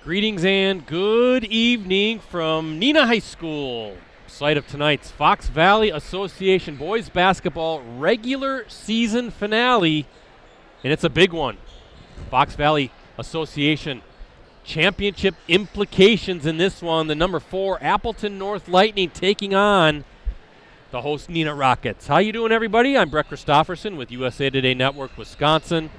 Greetings and good evening from Neenah High School, site of tonight's Fox Valley Association boys basketball regular season finale, and it's a big one. Fox Valley Association championship implications in this one. The number 4 Appleton North Lightning taking on the host Neenah Rockets. How you doing, everybody? I'm Brett Christopherson with USA Today Network Wisconsin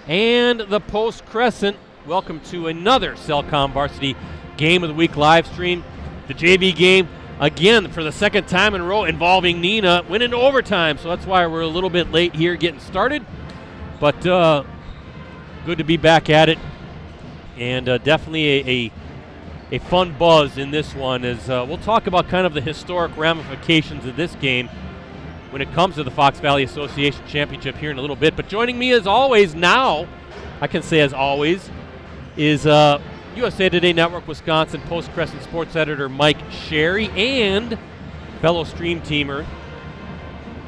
and the Post Crescent. Welcome to another Cellcom Varsity Game of the Week live stream. The JV game, again, for the second time in a row involving Neenah, went into overtime, so that's why we're a little bit late here getting started. But good to be back at it, and definitely a fun buzz in this one as we'll talk about kind of the historic ramifications of this game when it comes to the Fox Valley Association Championship here in a little bit. But joining me as always now, I can say as always, is USA Today Network Wisconsin Post Crescent Sports Editor Mike Sherry and fellow stream teamer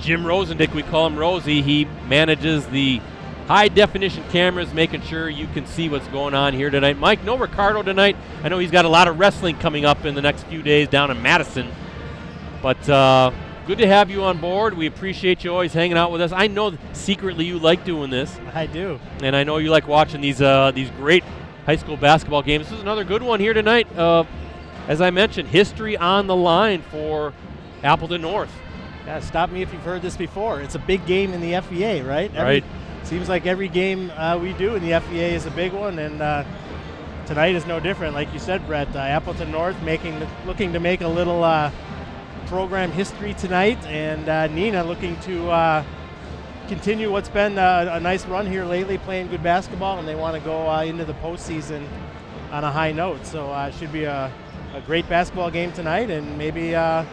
Jim Rosandick. We call him Rosie. He manages the high-definition cameras, making sure you can see what's going on here tonight. Mike, no Ricardo tonight. I know he's got a lot of wrestling coming up in the next few days down in Madison. But good to have you on board. We appreciate you always hanging out with us. I know secretly you like doing this. I do. And I know you like watching these great high school basketball games. This is another good one here tonight. As I mentioned, history on the line for Appleton North. Yeah, stop me if you've heard this before. It's a big game in the FVA, right? Right. Seems like every game we do in the FVA is a big one, and tonight is no different. Like you said, Brett, Appleton North looking to make a little program history tonight, and Neenah looking to continue what's been a nice run here lately, playing good basketball, and they want to go into the postseason on a high note. So it should be a great basketball game tonight, and maybe a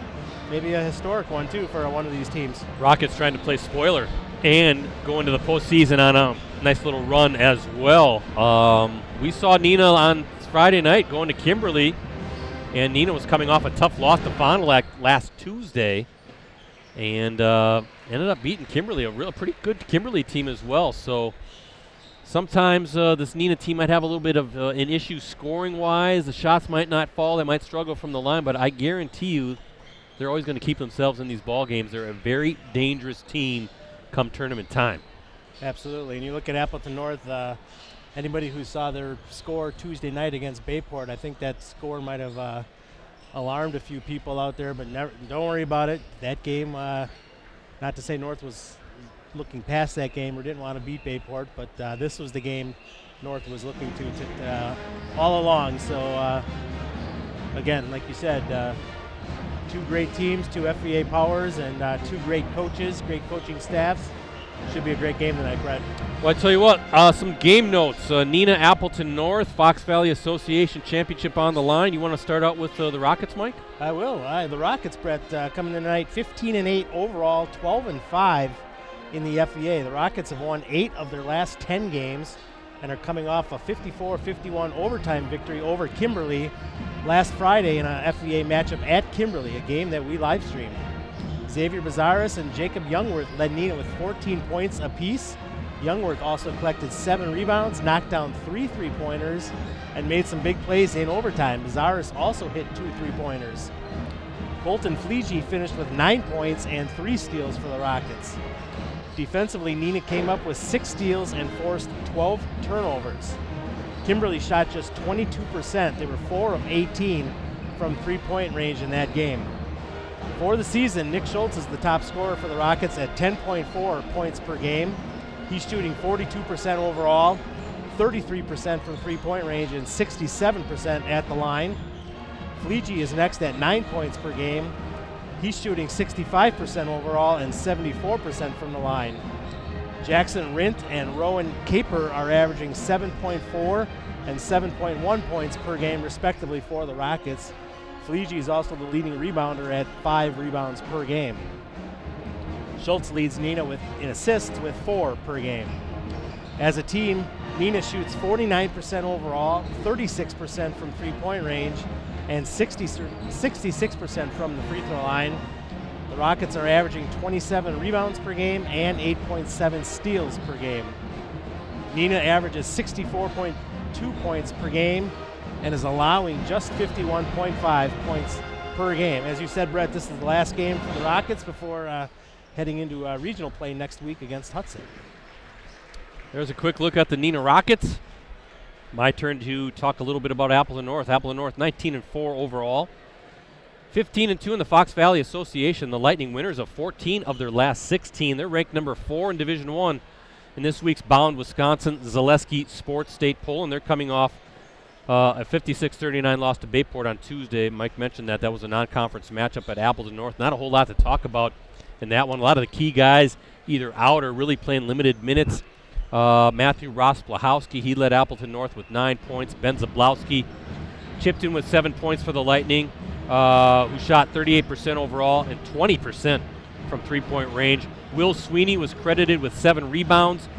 historic one too for one of these teams. Rockets trying to play spoiler and go into the postseason on a nice little run as well. We saw Neenah on Friday night going to Kimberly, and Neenah was coming off a tough loss to Fond du Lac last Tuesday, and ended up beating Kimberly, a pretty good Kimberly team as well. So sometimes this Neenah team might have a little bit of an issue scoring-wise. The shots might not fall. They might struggle from the line, but I guarantee you they're always going to keep themselves in these ball games. They're a very dangerous team come tournament time. Absolutely. And you look at Appleton North, anybody who saw their score Tuesday night against Bayport, I think that score might have alarmed a few people out there, but don't worry about it. That game, not to say North was looking past that game or didn't want to beat Bayport, but this was the game North was looking to all along. So, again, like you said, two great teams, two FVA powers, and two great coaches, great coaching staffs. Should be a great game tonight, Brett. Well, I tell you what, some game notes. Neenah Appleton North, Fox Valley Association Championship on the line. You want to start out with the Rockets, Mike? I will. The Rockets, Brett, coming in tonight, 15-8 overall, 12-5 in the FVA. The Rockets have won 8 of their last 10 games and are coming off a 54-51 overtime victory over Kimberly last Friday in a FVA matchup at Kimberly, a game that we live streamed. Xavier Bazaris and Jacob Youngworth led Neenah with 14 points apiece. Youngworth also collected 7 rebounds, knocked down 3 3-pointers, and made some big plays in overtime. Bazaris also hit 2 3-pointers. Colton Fleege finished with 9 points and 3 steals for the Rockets. Defensively, Neenah came up with 6 steals and forced 12 turnovers. Kimberly shot just 22%. They were 4 of 18 from 3-point range in that game. For the season, Nick Schultz is the top scorer for the Rockets at 10.4 points per game. He's shooting 42% overall, 33% from 3-point range, and 67% at the line. Fleege is next at 9 points per game. He's shooting 65% overall and 74% from the line. Jackson Rint and Rowan Caper are averaging 7.4 and 7.1 points per game, respectively, for the Rockets. Fleege is also the leading rebounder at 5 rebounds per game. Schultz leads Neenah in assists with 4 per game. As a team, Neenah shoots 49% overall, 36% from 3-point range, and 66% from the free throw line. The Rockets are averaging 27 rebounds per game and 8.7 steals per game. Neenah averages 64.2 points per game, and is allowing just 51.5 points per game. As you said, Brett, this is the last game for the Rockets before heading into regional play next week against Hudson. There's a quick look at the Neenah Rockets. My turn to talk a little bit about Appleton North. Appleton North 19-4 overall. 15-2 in the Fox Valley Association. The Lightning winners of 14 of their last 16. They're ranked number 4 in Division I in this week's Bound Wisconsin Zaleski Sports State poll, and they're coming off a 56-39 loss to Bayport on Tuesday. Mike mentioned that was a non-conference matchup at Appleton North. Not a whole lot to talk about in that one. A lot of the key guys either out or really playing limited minutes. Matthew Rosplahowski, he led Appleton North with 9 points. Ben Zablowski chipped in with 7 points for the Lightning, who shot 38% overall and 20% from three-point range. Will Sweeney was credited with 7 rebounds.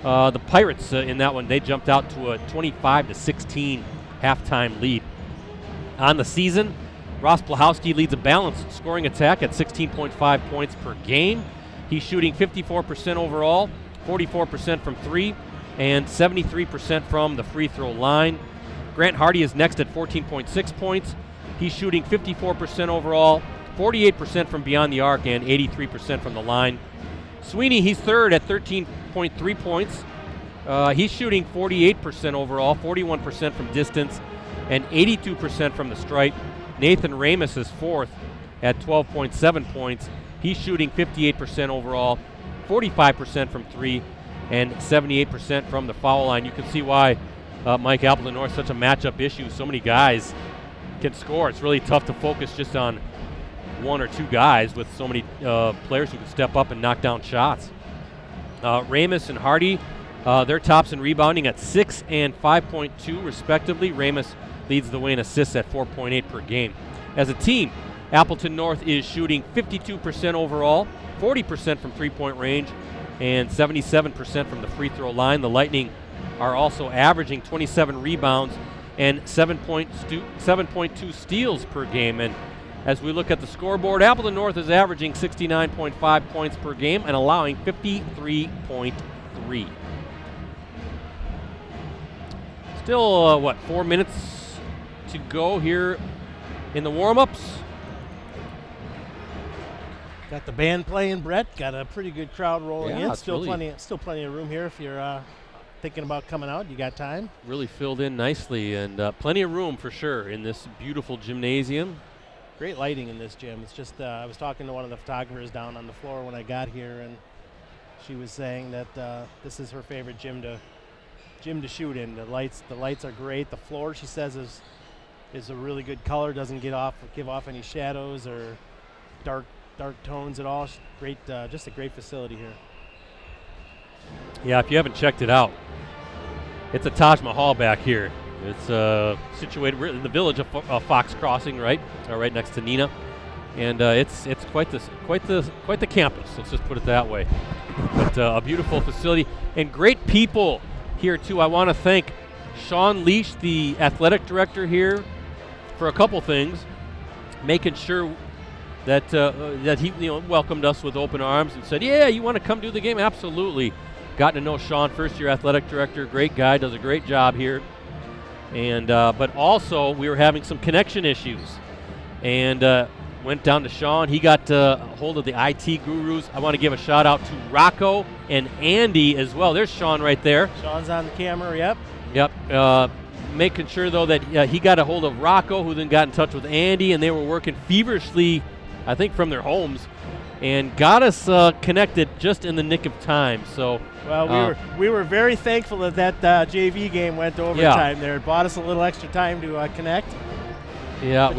The Pirates in that one, they jumped out to a 25-16 halftime lead. On the season, Rosplahowski leads a balanced scoring attack at 16.5 points per game. He's shooting 54% overall, 44% from 3, and 73% from the free throw line. Grant Hardy is next at 14.6 points. He's shooting 54% overall, 48% from beyond the arc, and 83% from the line. Sweeney, he's third at 13.3 points. He's shooting 48% overall, 41% from distance, and 82% from the stripe. Nathan Ramus is fourth at 12.7 points. He's shooting 58% overall, 45% from 3, and 78% from the foul line. You can see why Mike Appleton North such a matchup issue. So many guys can score. It's really tough to focus just on one or two guys with so many players who can step up and knock down shots. Ramus and Hardy, they're tops in rebounding at 6 and 5.2 respectively. Ramus leads the way in assists at 4.8 per game. As a team, Appleton North is shooting 52% overall, 40% from three-point range, and 77% from the free throw line. The Lightning are also averaging 27 rebounds and 7.2 steals per game. And as we look at the scoreboard, Appleton North is averaging 69.5 points per game and allowing 53.3. Still, 4 minutes to go here in the warm-ups. Got the band playing, Brett. Got a pretty good crowd rolling in. Still plenty of room here if you're thinking about coming out. You got time. Really filled in nicely, and plenty of room for sure in this beautiful gymnasium. Great lighting in this gym. It's just I was talking to one of the photographers down on the floor when I got here, and she was saying that this is her favorite gym to shoot in. The lights are great. The floor, she says, is a really good color. Doesn't give off any shadows or dark tones at all. Great, just a great facility here. Yeah, if you haven't checked it out, it's a Taj Mahal back here. It's situated in the village of Fox Crossing, right next to Neenah, and it's quite the campus. Let's just put it that way. But a beautiful facility and great people here too. I want to thank Sean Leash, the athletic director here, for a couple things, making sure that he welcomed us with open arms and said, "Yeah, you want to come do the game?" Absolutely. Gotten to know Sean, first-year athletic director, great guy, does a great job here. And but also we were having some connection issues, and went down to Sean. He got a hold of the IT gurus. I want to give a shout out to Rocco and Andy as well. There's Sean right there. Sean's on the camera. Yep. Making sure though that he got a hold of Rocco, who then got in touch with Andy, and they were working feverishly, I think, from their homes, and got us connected just in the nick of time. So. Well, we were very thankful that JV game went to overtime there. It bought us a little extra time to connect. Yeah,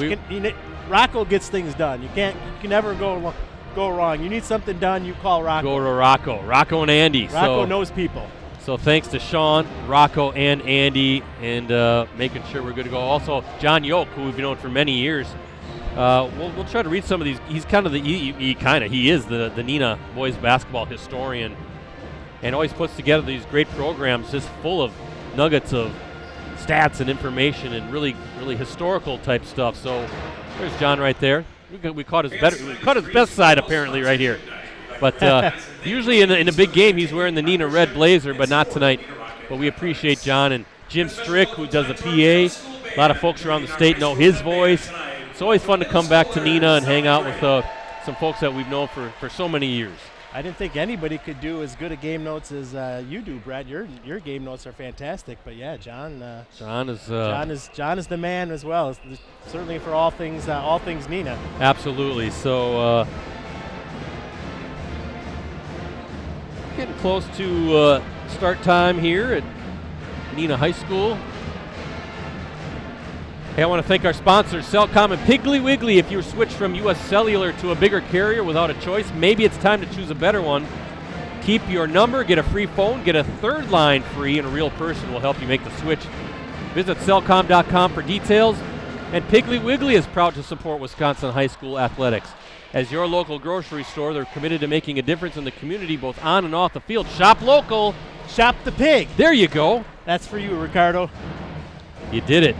Rocco gets things done. You can never go wrong. You need something done, you call Rocco. Go to Rocco and Andy. Rocco knows people. So thanks to Sean, Rocco, and Andy, and making sure we're good to go. Also, John Yoke, who we've known for many years. We'll try to read some of these. He's kind of he is the Neenah boys basketball historian, and always puts together these great programs just full of nuggets of stats and information and really historical type stuff. So there's John right there. We caught his best side apparently right here. But usually in a big game he's wearing the Neenah red blazer, but not tonight. But we appreciate John and Jim Strick, who does the PA, A lot of folks around the state know his voice. It's always fun to come back to Neenah and hang out with some folks that we've known for so many years. I didn't think anybody could do as good a game notes as you do, Brett. Your game notes are fantastic. But yeah, John is the man as well. Certainly for all things Neenah. Absolutely. So getting close to start time here at Neenah High School. Hey, I want to thank our sponsors, Cellcom and Piggly Wiggly. If you're switched from U.S. Cellular to a bigger carrier without a choice, maybe it's time to choose a better one. Keep your number, get a free phone, get a third line free, and a real person will help you make the switch. Visit Cellcom.com for details. And Piggly Wiggly is proud to support Wisconsin high school athletics. As your local grocery store, they're committed to making a difference in the community, both on and off the field. Shop local. Shop the pig. There you go. That's for you, Ricardo. You did it.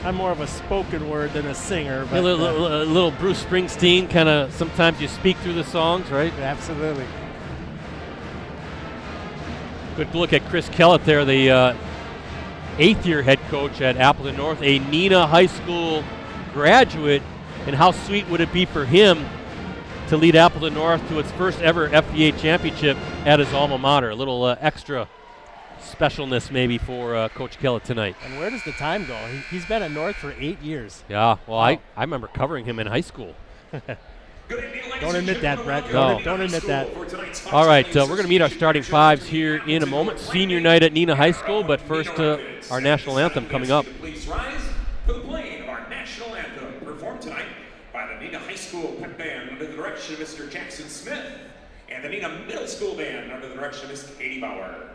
I'm more of a spoken word than a singer. But a little Bruce Springsteen, kind of, sometimes you speak through the songs, right? Absolutely. Good look at Chris Kellett there, the eighth-year head coach at Appleton North, a Neenah High School graduate, and how sweet would it be for him to lead Appleton North to its first ever FBA championship at his alma mater. A little extra specialness maybe for Coach Kellett tonight. And where does the time go? He's been at North for 8 years. Yeah, well, wow. I remember covering him in high school. Don't admit that, Brett. Don't admit that. All right, we're going to meet our starting fives here in a moment. Senior night at Neenah High School, but first our national anthem coming up. Please rise for the playing of our national anthem, performed tonight by the Neenah High School Pep Band under the direction of Mr. Jackson Smith, and the Neenah Middle School Band under the direction of Ms. Katie Bauer.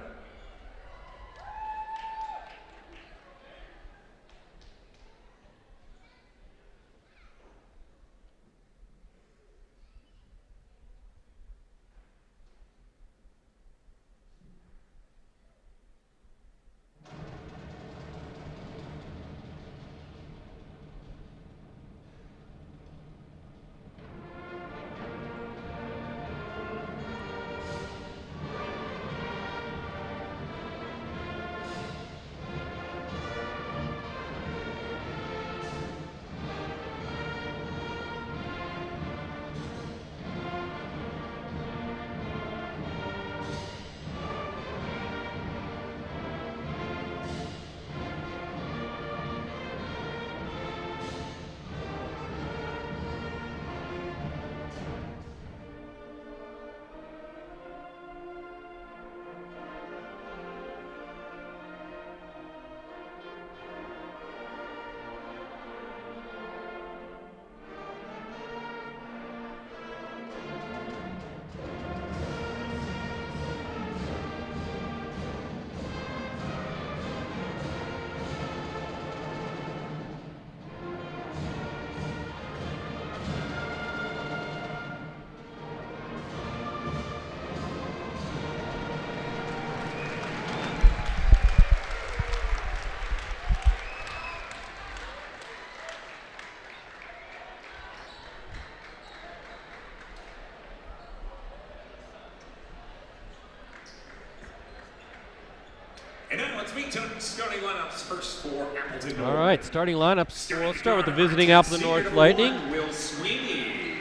And then let's meet starting lineups first for Appleton North. All right, starting lineups. Well, let's start with the visiting Appleton North Lightning. Will Sweeney.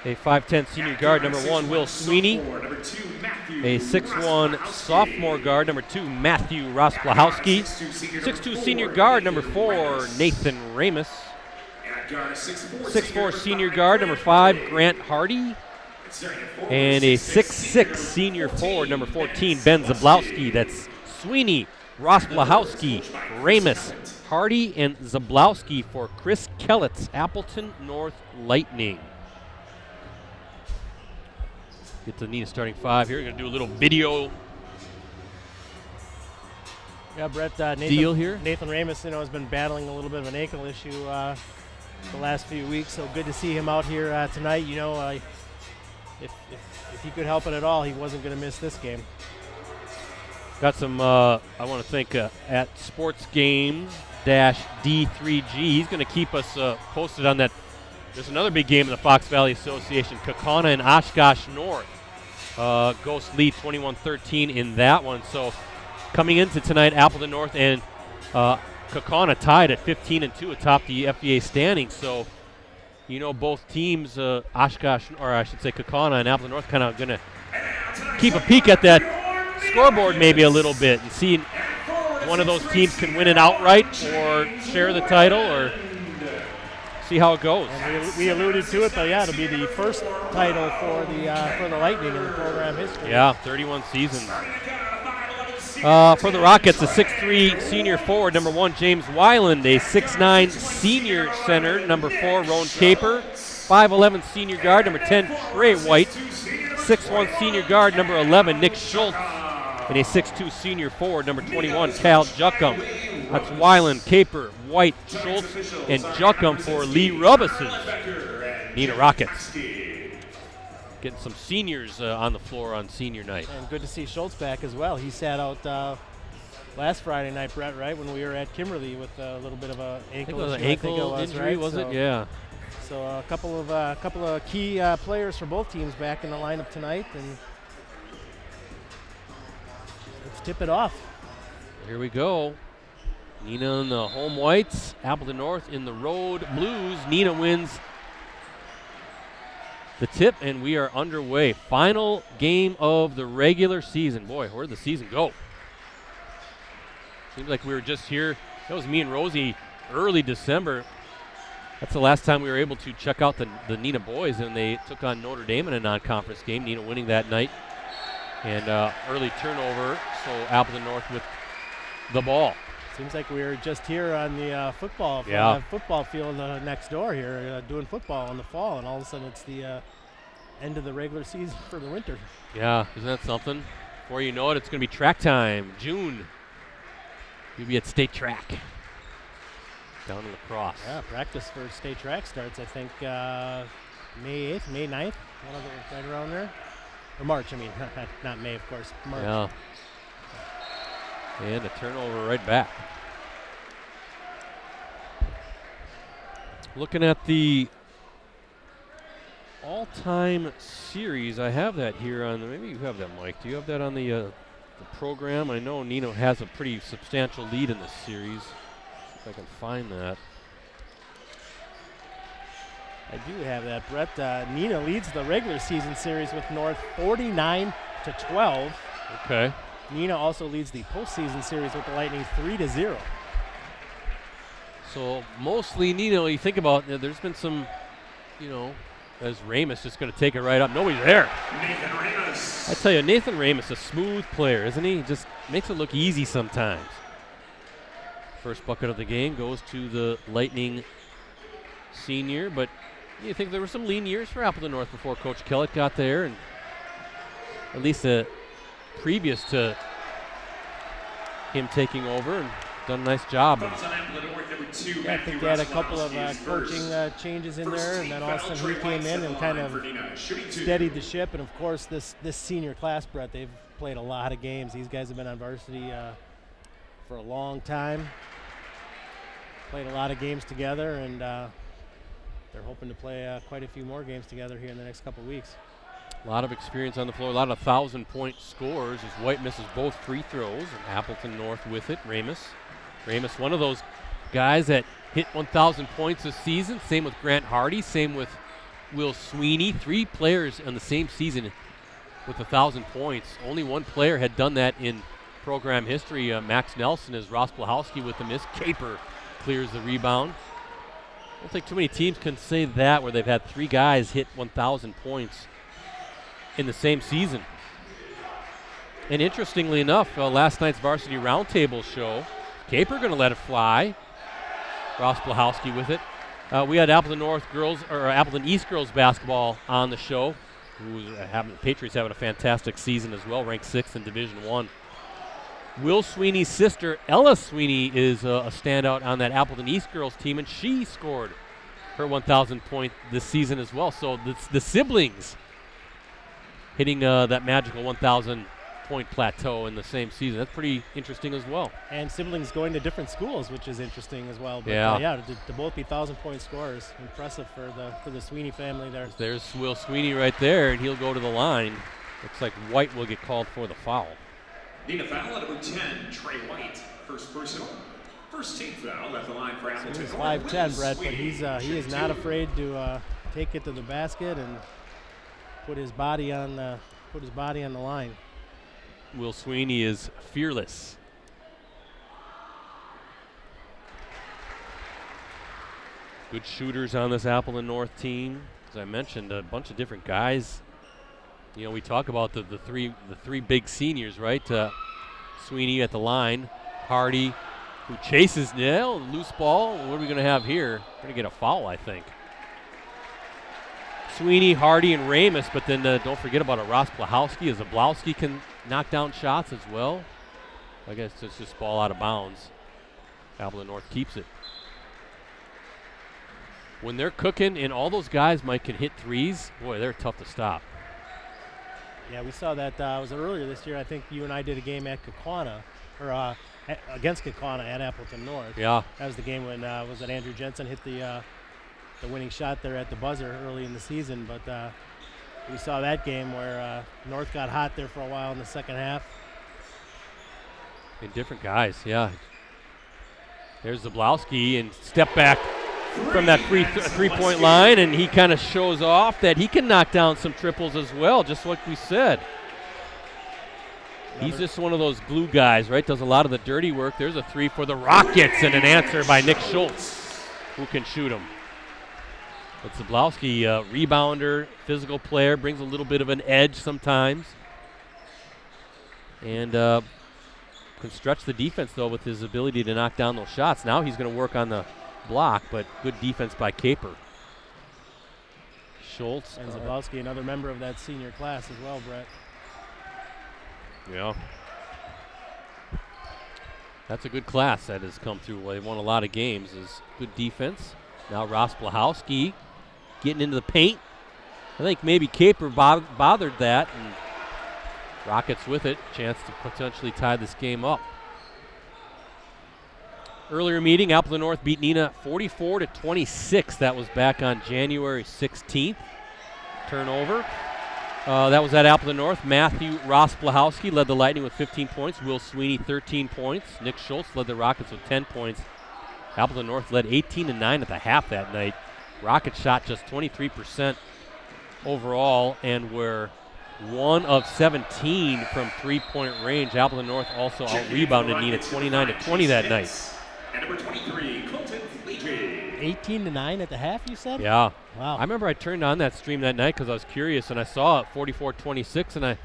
A 5'10 senior guard, number 1, Will Sweeney. A 6'1 sophomore guard, number 2, Matthew Rosplahowski. 6'2 senior guard, number 4, Nathan Ramus. 6'4 senior guard, number 5, Grant Hardy. And a 6'6 senior forward, number 14, Ben Zablowski. That's Sweeney, Rosplahowski, Ramus, Hardy, and Zablowski for Chris Kellett's Appleton North Lightning. Get the Neenah starting five here. We're going to do a little video Brett, deal here. Nathan Ramus, has been battling a little bit of an ankle issue the last few weeks, so good to see him out here tonight. If he could help it at all, he wasn't going to miss this game. Got some, I want to thank at Sports Games -D3G. He's going to keep us posted on that. There's another big game in the Fox Valley Association, Kaukauna and Oshkosh North. Ghosts lead 21-13 in that one. So Coming into tonight, Appleton North and Kaukauna tied at 15-2 atop the FVA standings. So, both teams, Oshkosh, or I should say Kaukauna and Appleton North, kind of going to keep a peek at that scoreboard maybe a little bit and see one of those teams can win it outright or share the title or see how it goes. And we alluded to it, but yeah, it'll be the first title for the Lightning in the program history. Yeah, 31 seasons. For the Rockets, a 6'3" senior forward, number 1, James Weiland, a 6'9" senior center, number 4, Roan Caper, 5'11" senior guard, number 10, Trey White, 6'1" senior guard, number 11, Nick Schultz, and a 6'2" senior forward, number 21, Cal Juckum. That's Weiland, Caper, White, Schultz, and Juckum for Lee Rubus's Neenah Rockets. Getting some seniors on the floor on senior night. And good to see Schultz back as well. He sat out last Friday night, Brett, right, when we were at Kimberly with a little bit of an ankle issue. Ankle injury, right? was it? Yeah. So a couple of key players for both teams back in the lineup tonight, and let's tip it off. Here we go. Neenah in the home whites, Appleton North in the road blues. Neenah wins the tip, and we are underway. Final game of the regular season. Boy, where'd the season go? Seems like we were just here. That was me and Rosie early December. That's the last time we were able to check out the Neenah boys, and they took on Notre Dame in a non-conference game. Neenah winning that night. And early turnover, so Appleton North with the ball. Seems like we were just here on the football field next door here, doing football in the fall, and all of a sudden it's the end of the regular season for the winter. Yeah, isn't that something? Before you know it, it's going to be track time. June, you'll be at state track down in La Crosse. Yeah, practice for state track starts, I think, May 8th, May 9th, one of it right around there. Or March, I mean, not May, of course, March. Yeah. And a turnover right back. Looking at the all-time series, I have that here on the, maybe you have that, Mike. Do you have that on the program? I know Neenah has a pretty substantial lead in this series. See if I can find that. I do have that, Brett. Neenah leads the regular season series with North 49-12. Okay. Neenah also leads the postseason series with the Lightning 3-0. So mostly Neenah, you think about, there's been some, as Ramus just going to take it right up. Nobody's there. Nathan Ramus. I tell you, Nathan Ramus, a smooth player, isn't he? Just makes it look easy sometimes. First bucket of the game goes to the Lightning senior, but you think there were some lean years for Appleton North before Coach Kellett got there, and at least previous to him taking over and done a nice job. Yeah, I think they had a couple of coaching changes in there, and then all of a sudden he came in and kind of steadied the ship. And of course, this senior class, Brett, they've played a lot of games. These guys have been on varsity for a long time. Played a lot of games together, and they're hoping to play quite a few more games together here in the next couple of weeks. A lot of experience on the floor, a lot of 1,000-point scores as White misses both free throws, and Appleton North with it. Ramus, one of those guys that hit 1,000 points this season. Same with Grant Hardy, same with Will Sweeney. 3 players in the same season with 1,000 points. Only one player had done that in program history. Max Nelson is Ross Blahowski with the miss. Caper clears the rebound. I don't think too many teams can say that, where they've had 3 guys hit 1,000 points in the same season. And interestingly enough, last night's varsity roundtable show, Caper going to let it fly. Ross Blahowski with it. We had Appleton North girls, or Appleton East girls basketball on the show. Patriots having a fantastic season as well, ranked 6th in Division I. Will Sweeney's sister, Ella Sweeney, is a standout on that Appleton East girls team, and she scored her 1,000 point this season as well. So the siblings hitting that magical 1,000 point plateau in the same season. That's pretty interesting as well. And siblings going to different schools, which is interesting as well. But yeah, to both be 1,000-point scorers, impressive for the Sweeney family there. There's Will Sweeney right there, and he'll go to the line. Looks like White will get called for the foul. Neenah foul at number 10, Trey White. First personal. First team foul at the line for Appleton. He's North. 5'10", Brett, but he is not afraid to take it to the basket and put his body on the line. Will Sweeney is fearless. Good shooters on this Appleton North team. As I mentioned, a bunch of different guys. You know, we talk about the three big seniors, right? Sweeney at the line, Hardy, who chases loose ball. What are we going to have here? We're going to get a foul, I think. Sweeney, Hardy, and Ramus, but then don't forget about Ross Plahowski, as Zablowski can knock down shots as well. I guess it's just ball out of bounds. Appleton North keeps it. When they're cooking and all those guys, Mike, can hit threes, boy, they're tough to stop. Yeah, we saw that was earlier this year. I think you and I did a game at Kaukauna, or against Kaukauna at Appleton North. Yeah. That was the game when was it Andrew Jensen hit the winning shot there at the buzzer early in the season. But we saw that game where North got hot there for a while in the second half. And different guys, yeah. There's Zablowski and step back from that three-point line, and he kind of shows off that he can knock down some triples as well, just like we said. He's just one of those glue guys, right? Does a lot of the dirty work. There's a three for the Rockets and an answer by Nick Schultz, who can shoot him. But Zablowski, rebounder, physical player, brings a little bit of an edge sometimes. And can stretch the defense, though, with his ability to knock down those shots. Now he's going to work on the block, but good defense by Caper. Schultz. And Zablowski, another member of that senior class as well, Brett. Yeah. That's a good class that has come through. Well, they've won a lot of games. Is good defense. Now Ross Plahowski getting into the paint. I think maybe Caper bothered that, and Rockets with it. Chance to potentially tie this game up. Earlier meeting, Appleton North beat Neenah 44-26. That was back on January 16th. Turnover. That was at Appleton North. Matthew Ross Plahowski led the Lightning with 15 points. Will Sweeney 13 points. Nick Schultz led the Rockets with 10 points. Appleton North led 18-9 at the half that night. Rockets shot just 23% overall and were 1 of 17 from three-point range. Appleton North also out-rebounded Neenah 29-20 that night. And number 23, Colton Fleetry. 18-9 at the half, you said? Yeah. Wow. I remember I turned on that stream that night because I was curious, and I saw it 44-26, and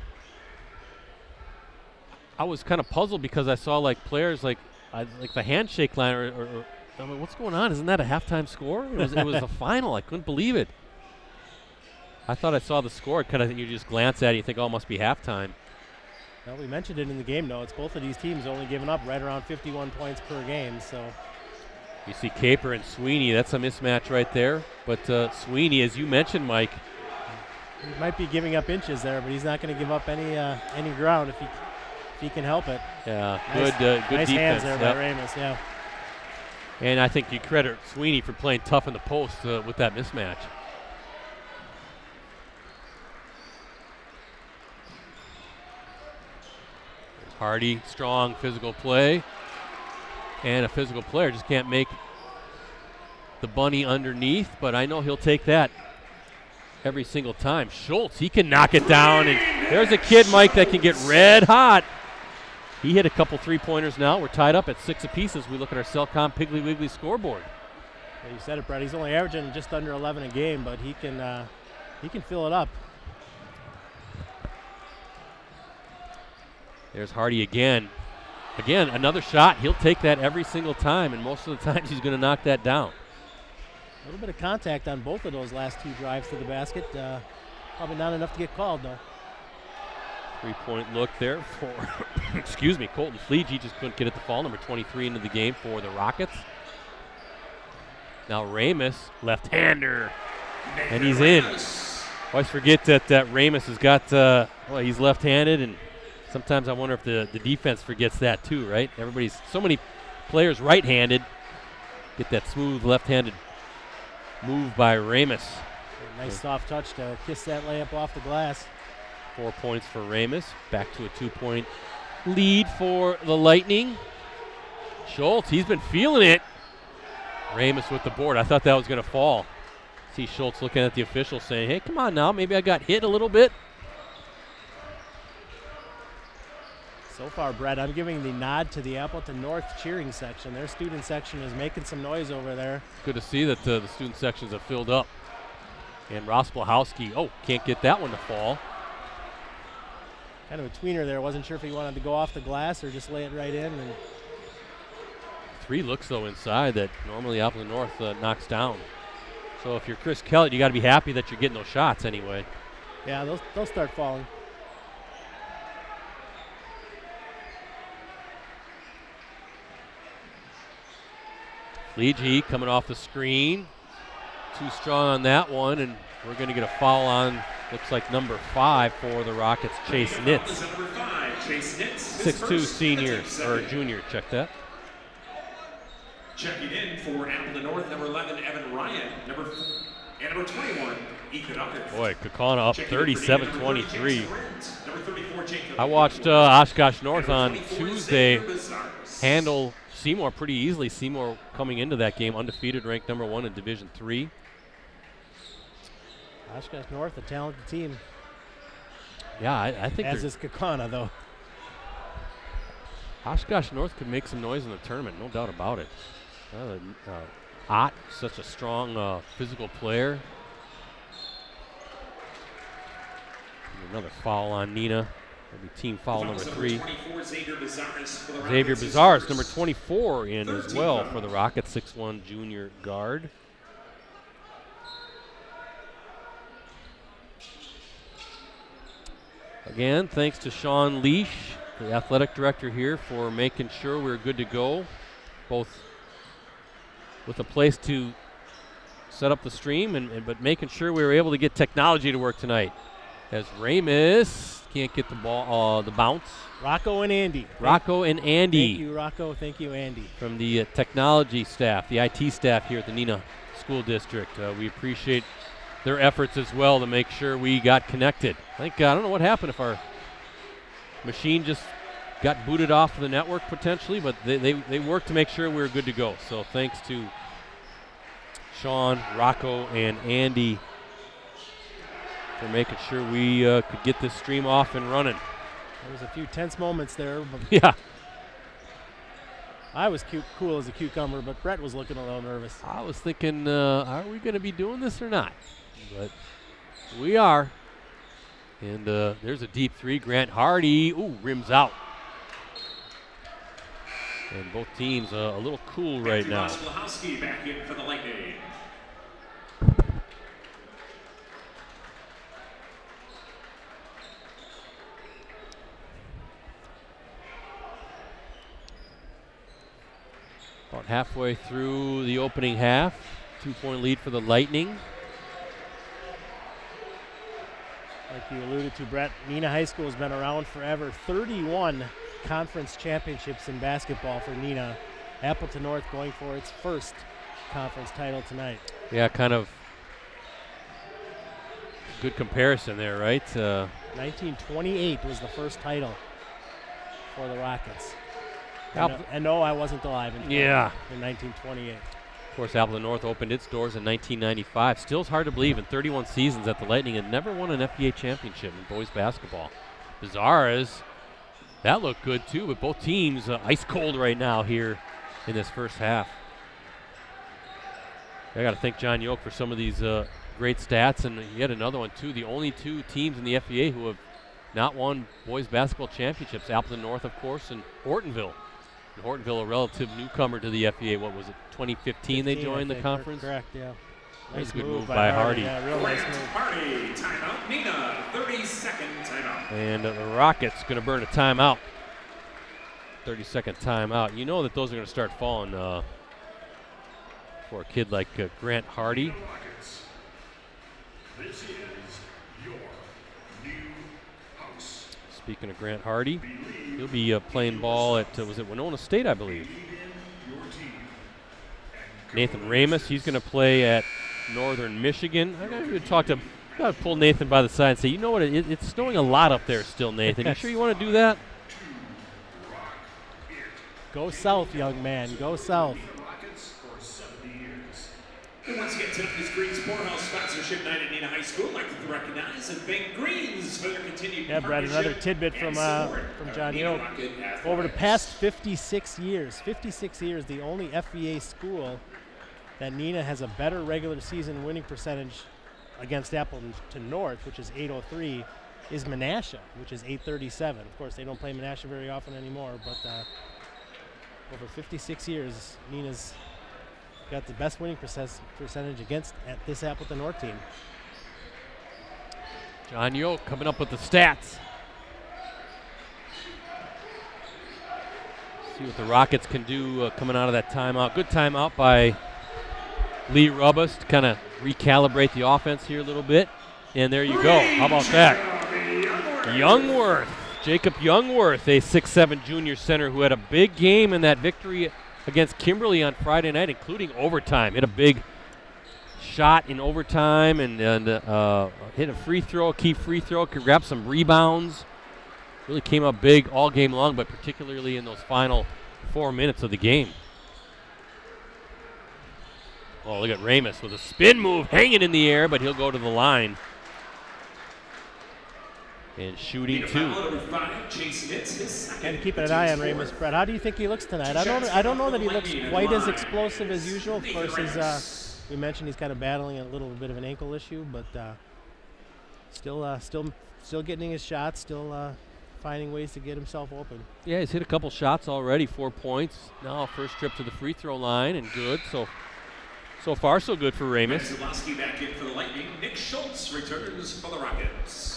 I was kind of puzzled because I saw like players like the handshake line or I'm like, what's going on? Isn't that a halftime score? It was the final. I couldn't believe it. I thought I saw the score. Kind of, you just glance at it, and you think, oh, it must be halftime. Well, we mentioned it in the game notes. Both of these teams only giving up right around 51 points per game. So you see Caper and Sweeney. That's a mismatch right there. But Sweeney, as you mentioned, Mike, he might be giving up inches there, but he's not going to give up any ground if he can help it. Yeah, nice, good nice defense hands there by Ramus. Yeah. And I think you credit Sweeney for playing tough in the post with that mismatch. Hardy, strong physical play. And a physical player just can't make the bunny underneath, but I know he'll take that every single time. Schultz, he can knock it down, and there's a kid, Mike, that can get red hot. He hit a couple three-pointers now. We're tied up at 6 apiece as we look at our Cellcom Piggly Wiggly scoreboard. Yeah, you said it, Brett. He's only averaging just under 11 a game, but he can fill it up. There's Hardy again. Again, another shot. He'll take that every single time, and most of the times he's going to knock that down. A little bit of contact on both of those last two drives to the basket. Probably not enough to get called, though. Three-point look there for, excuse me, Colton Fleege. Just couldn't get it to fall. Number 23 into the game for the Rockets. Now Ramus, left-hander, and he's in. Always forget that Ramus has got, he's left-handed, and sometimes I wonder if the defense forgets that too, right? So many players right-handed. Get that smooth left-handed move by Ramus. Nice soft touch to kiss that layup off the glass. 4 points for Ramus. Back to a 2-point lead for the Lightning. Schultz, he's been feeling it. Ramus with the board. I thought that was going to fall. See Schultz looking at the official saying, hey, come on now. Maybe I got hit a little bit. So far, Brett, I'm giving the nod to the Appleton North cheering section. Their student section is making some noise over there. Good to see that the student sections have filled up. And Ross Blahowski, can't get that one to fall. Kind of a tweener there. Wasn't sure if he wanted to go off the glass or just lay it right in. And 3 looks, though, inside that normally Appleton North knocks down. So if you're Chris Kellett, you got to be happy that you're getting those shots anyway. Yeah, they'll start falling. Leegee coming off the screen. Too strong on that one, and we're going to get a foul on, looks like number 5 for the Rockets, Chase Nitz. 6'2" senior, or junior, check that. Checking in for Appleton North, number 11, Evan Ryan. Number 21, Ethan Ucker. Boy, Kaukauna up 37-23. I watched Oshkosh North on Tuesday handle Seymour pretty easily. Seymour coming into that game undefeated, ranked number 1 in Division III. Oshkosh North, a talented team. Yeah, I think as is Kaukauna, though. Oshkosh North could make some noise in the tournament, no doubt about it. Ott, such a strong physical player. Another foul on Neenah. That'll be team foul number 3. Xavier Bizarres, number 24 in as well for the Rockets, 6'1" junior guard. Again, thanks to Sean Leash, the athletic director here, for making sure we're good to go, both with a place to set up the stream but making sure we were able to get technology to work tonight. As Ramus can't get the ball, the bounce. Rocco and Andy. Rocco and Andy. Thank you, Rocco. Thank you, Andy. From the technology staff, the IT staff here at the Neenah School District. We appreciate their efforts as well to make sure we got connected. I don't know what happened, if our machine just got booted off the network potentially, but they worked to make sure we were good to go. So thanks to Sean, Rocco, and Andy for making sure we could get this stream off and running. There was a few tense moments there. But yeah. I was cool as a cucumber, but Brett was looking a little nervous. I was thinking, are we going to be doing this or not? But we are. And there's a deep 3. Grant Hardy, rims out. And both teams a little cool right now. Back in for the Lightning. About halfway through the opening half, 2-point lead for the Lightning. Like you alluded to, Brett, Neenah High School has been around forever. 31 conference championships in basketball for Neenah. Appleton North going for its first conference title tonight. Yeah, kind of good comparison there, right? 1928 was the first title for the Rockets. And no, I wasn't alive in 1928. Of course, Appleton North opened its doors in 1995. Still, it's hard to believe in 31 seasons that the Lightning had never won an FBA championship in boys basketball. Bizarres, that looked good too, but both teams ice cold right now here in this first half. I got to thank John Yoke for some of these great stats, and yet another one too. The only 2 teams in the FBA who have not won boys basketball championships, Appleton North, of course, and Ortonville. And Ortonville, a relative newcomer to the FBA. What was it, 2015 they joined the conference? Correct, yeah. Nice good move by Hardy. Yeah, real nice move. Hardy, timeout, Neenah, 30-second timeout. And the Rockets going to burn a timeout. 30-second timeout. You know that those are going to start falling for a kid like Grant Hardy. This is your new house. Speaking of Grant Hardy, he'll be playing ball at, was it Winona State, I believe? Nathan Ramus, he's going to play at Northern Michigan. I'm going to pull Nathan by the side and say, you know what, it's snowing a lot up there still, Nathan. You sure you want to do that? Go south, young man. Go south. Rockets for 70 years. And once again, tonight's Greens Poorhouse sponsorship night at Neenah High School. I'd like to recognize and thank Greens for their continued Yeah, Brad, another tidbit from John Yoke. Over the past 56 years, the only FVA school that Neenah has a better regular season winning percentage against Appleton North, which is 803, is Menasha, which is 837. Of course, they don't play Menasha very often anymore, but over 56 years, Neenah's got the best winning percentage against this Appleton North team. John Yoke coming up with the stats. See what the Rockets can do coming out of that timeout. Good timeout by Lee Rubus to kind of recalibrate the offense here a little bit. And there you go. How about that? Youngworth. Jacob Youngworth, a 6'7" junior center who had a big game in that victory against Kimberly on Friday night, including overtime. Hit a big shot in overtime and hit a free throw, key free throw, could grab some rebounds. Really came up big all game long, but particularly in those final 4 minutes of the game. Oh, look at Ramus with a spin move hanging in the air, but he'll go to the line. And shooting two. And keeping an eye on Ramus. Brett, how do you think he looks tonight? I don't know that he looks quite as explosive as usual. Of course, we mentioned he's kind of battling a little bit of an ankle issue, but still getting his shots, still finding ways to get himself open. Yeah, he's hit a couple shots already, 4 points. Now first trip to the free throw line, and good. So far, so good for Ramus. Zalowski back in for the Lightning. Nick Schultz returns for the Rockets.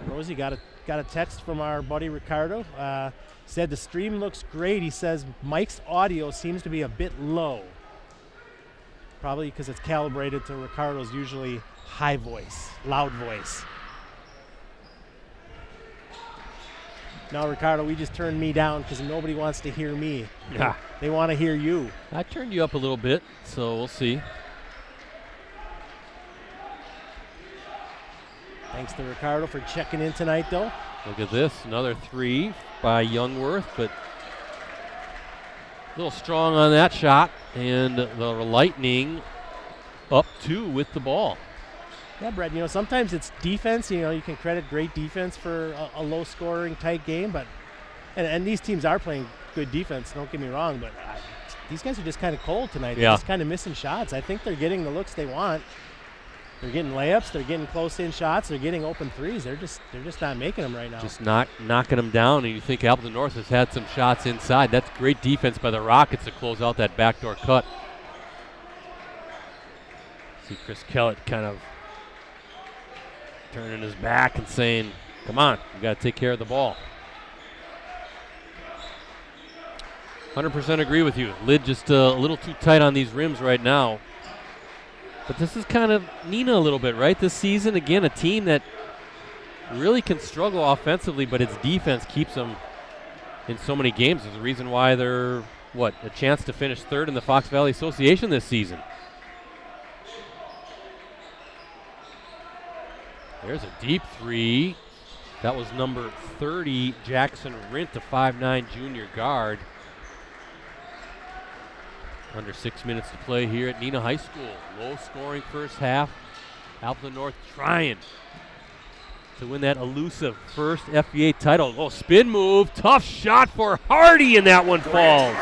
Rosie got a text from our buddy Ricardo. Said the stream looks great. He says Mike's audio seems to be a bit low. Probably because it's calibrated to Ricardo's usually high voice, loud voice. Now, Ricardo, we just turned me down because nobody wants to hear me. Yeah. They want to hear you. I turned you up a little bit, so we'll see. Thanks to Ricardo for checking in tonight, though. Look at this, another three by Youngworth, but a little strong on that shot. And the Lightning up two with the ball. Yeah, Brett, sometimes it's defense. You can credit great defense for a low-scoring, tight game. But and these teams are playing good defense, don't get me wrong, but these guys are just kind of cold tonight. Yeah. They're just kind of missing shots. I think they're getting the looks they want. They're getting layups. They're getting close-in shots. They're getting open threes. They're just not making them right now. Just knocking them down, and you think Appleton North has had some shots inside. That's great defense by the Rockets to close out that backdoor cut. See Chris Kellett kind of turning his back and saying, come on, you got to take care of the ball. 100% agree with you. Lid just a little too tight on these rims right now. But this is kind of Neenah a little bit, right? This season, again, a team that really can struggle offensively, but its defense keeps them in so many games. There's a reason why they're, a chance to finish third in the Fox Valley Association this season. There's a deep three. That was number 30, Jackson Rint, a 5'9" junior guard. Under 6 minutes to play here at Neenah High School. Low scoring first half. Appleton North trying to win that elusive first FVA title. Oh, spin move. Tough shot for Hardy, and that one falls.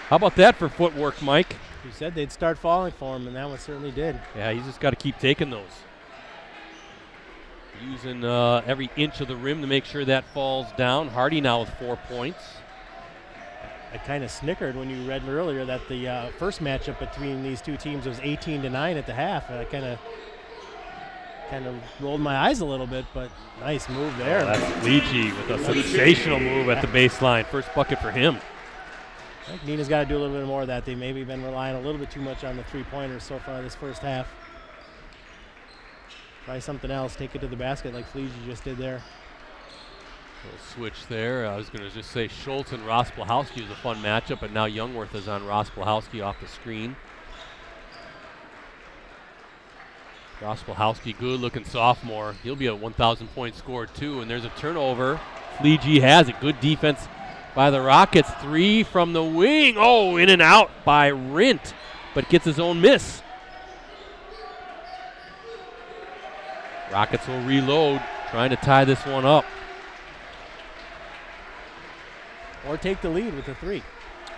How about that for footwork, Mike? You said they'd start falling for him, and that one certainly did. Yeah, he's just got to keep taking those. Using every inch of the rim to make sure that falls down. Hardy now with 4 points. I kind of snickered when you read earlier that the first matchup between these two teams was 18-9 at the half. I kind of rolled my eyes a little bit, but nice move there. Oh, that's Leachy with a sensational move at the baseline. First bucket for him. I think Neenah's got to do a little bit more of that. They've maybe been relying a little bit too much on the three-pointers so far this first half. Try something else. Take it to the basket like Fleege just did there. Little switch there. I was going to just say Schultz and Rosplahowski is a fun matchup, but now Youngworth is on Rosplahowski off the screen. Rosplahowski, good-looking sophomore. He'll be a 1,000-point scorer, too. And there's a turnover Fleegee has it. Good defense by the Rockets. 3 from the wing. Oh, in and out by Rint, but gets his own miss. Rockets will reload, trying to tie this one up. Or take the lead with a 3.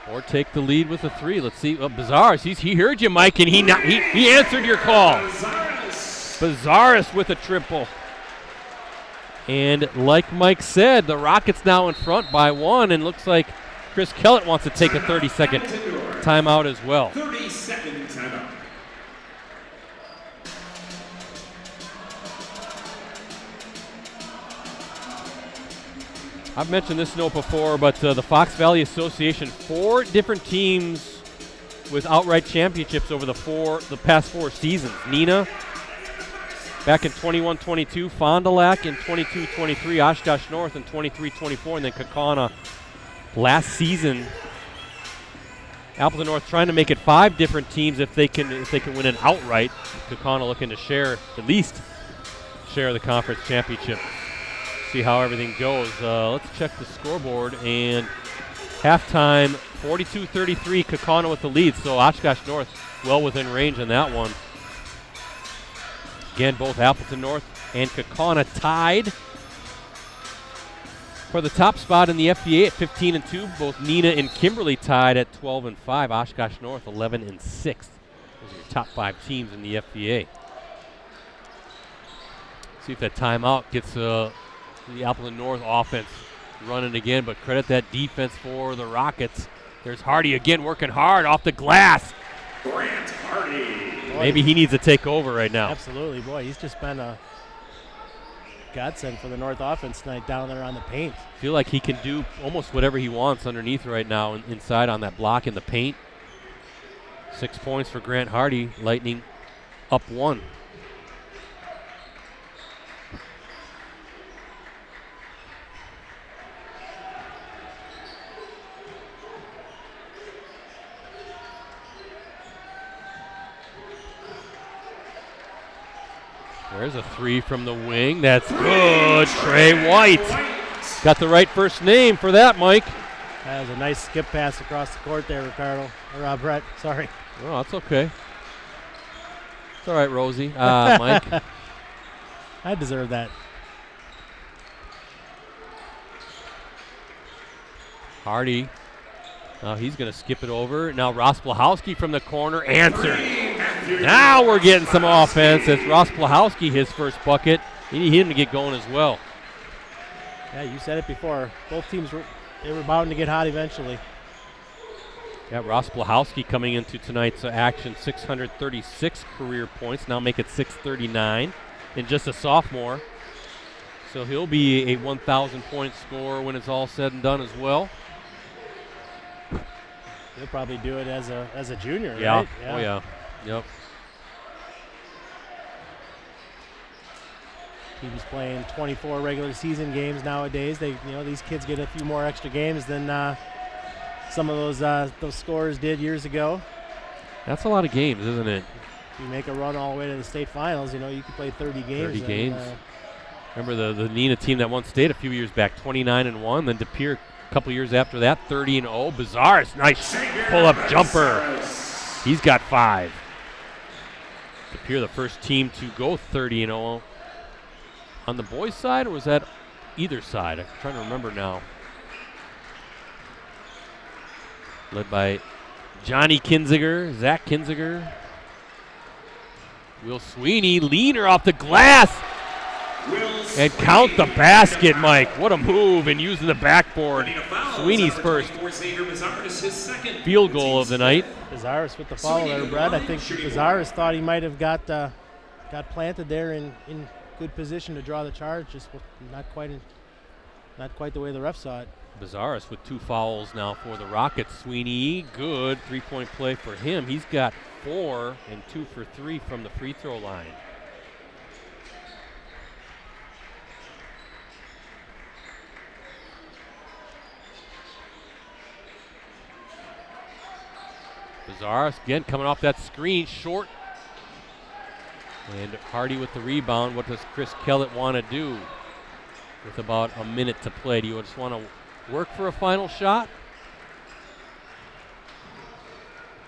Let's see. Bazaris, he heard you, Mike, and he answered your call. Bazaris with a triple. And like Mike said, the Rockets now in front by 1, and looks like Chris Kellett wants to take a 30-second timeout as well. 30-second timeout. I've mentioned this note before, but the Fox Valley Association, 4 different teams with outright championships over the past 4 seasons. Neenah back in 21-22, Fond du Lac in 22-23, Oshkosh North in 23-24, and then Kaukauna last season. Appleton North trying to make it 5 different teams if they can win an outright. Kaukauna looking to at least share the conference championship. See how everything goes. Let's check the scoreboard, and halftime 42-33, Kaukauna with the lead, so Oshkosh North well within range on that one. Again, both Appleton North and Kaukauna tied for the top spot in the FBA at 15-2. Both Neenah and Kimberly tied at 12-5. Oshkosh North 11-6. Those are your top 5 teams in the FBA. See if that timeout gets the Appleton North offense running again, but credit that defense for the Rockets. There's Hardy again working hard off the glass. Grant Hardy. Maybe he needs to take over right now. Absolutely, boy. He's just been a godsend for the North offense tonight down there on the paint. Feel like he can do almost whatever he wants underneath right now inside on that block in the paint. 6 points for Grant Hardy. Lightning up 1. There's a 3 from the wing. That's good. Trey White. Got the right first name for that, Mike. That was a nice skip pass across the court there, Ricardo. Or Brett, sorry. Oh, that's okay. It's all right, Rosie. Mike. I deserve that. Hardy. Now he's going to skip it over. Now Ross Blahowski from the corner. Answered. Now we're getting some offense. It's Ross Blahowski, his first bucket. He needed him to get going as well. Yeah, you said it before. Both teams were bound to get hot eventually. Yeah, Ross Blahowski coming into tonight's action, 636 career points. Now make it 639. And just a sophomore. So he'll be a 1,000-point scorer when it's all said and done as well. He'll probably do it as a junior, yeah. Right? Oh, yeah. Yep. Teams playing 24 regular season games nowadays. These kids get a few more extra games than some of those scorers did years ago. That's a lot of games, isn't it? If you make a run all the way to the state finals, you can play 30 games. 30 games. Remember the Neenah team that won state a few years back, 29-1. Then De Pere a couple years after that, 30-0. Bazaris, nice pull-up jumper. He's got 5. De Pere, the first team to go 30-0 on the boys' side, or was that either side? I'm trying to remember now. Led by Johnny Kinziger, Zach Kinziger. Will Sweeney, leaner off the glass. And count the basket, Mike. What a move, and using the backboard. Sweeney's first field goal of the night. Bazaris with the foul there, Brad. I think Bazaris thought he might have got planted there in good position to draw the charge, just not quite the way the ref saw it. Bazaris with 2 fouls now for the Rockets. Sweeney, good 3-point play for him. He's got 4 and 2 for 3 from the free throw line. Bazaris again coming off that screen, short. And Hardy with the rebound. What does Chris Kellett want to do? with about a minute to play. Do you just want to work for a final shot?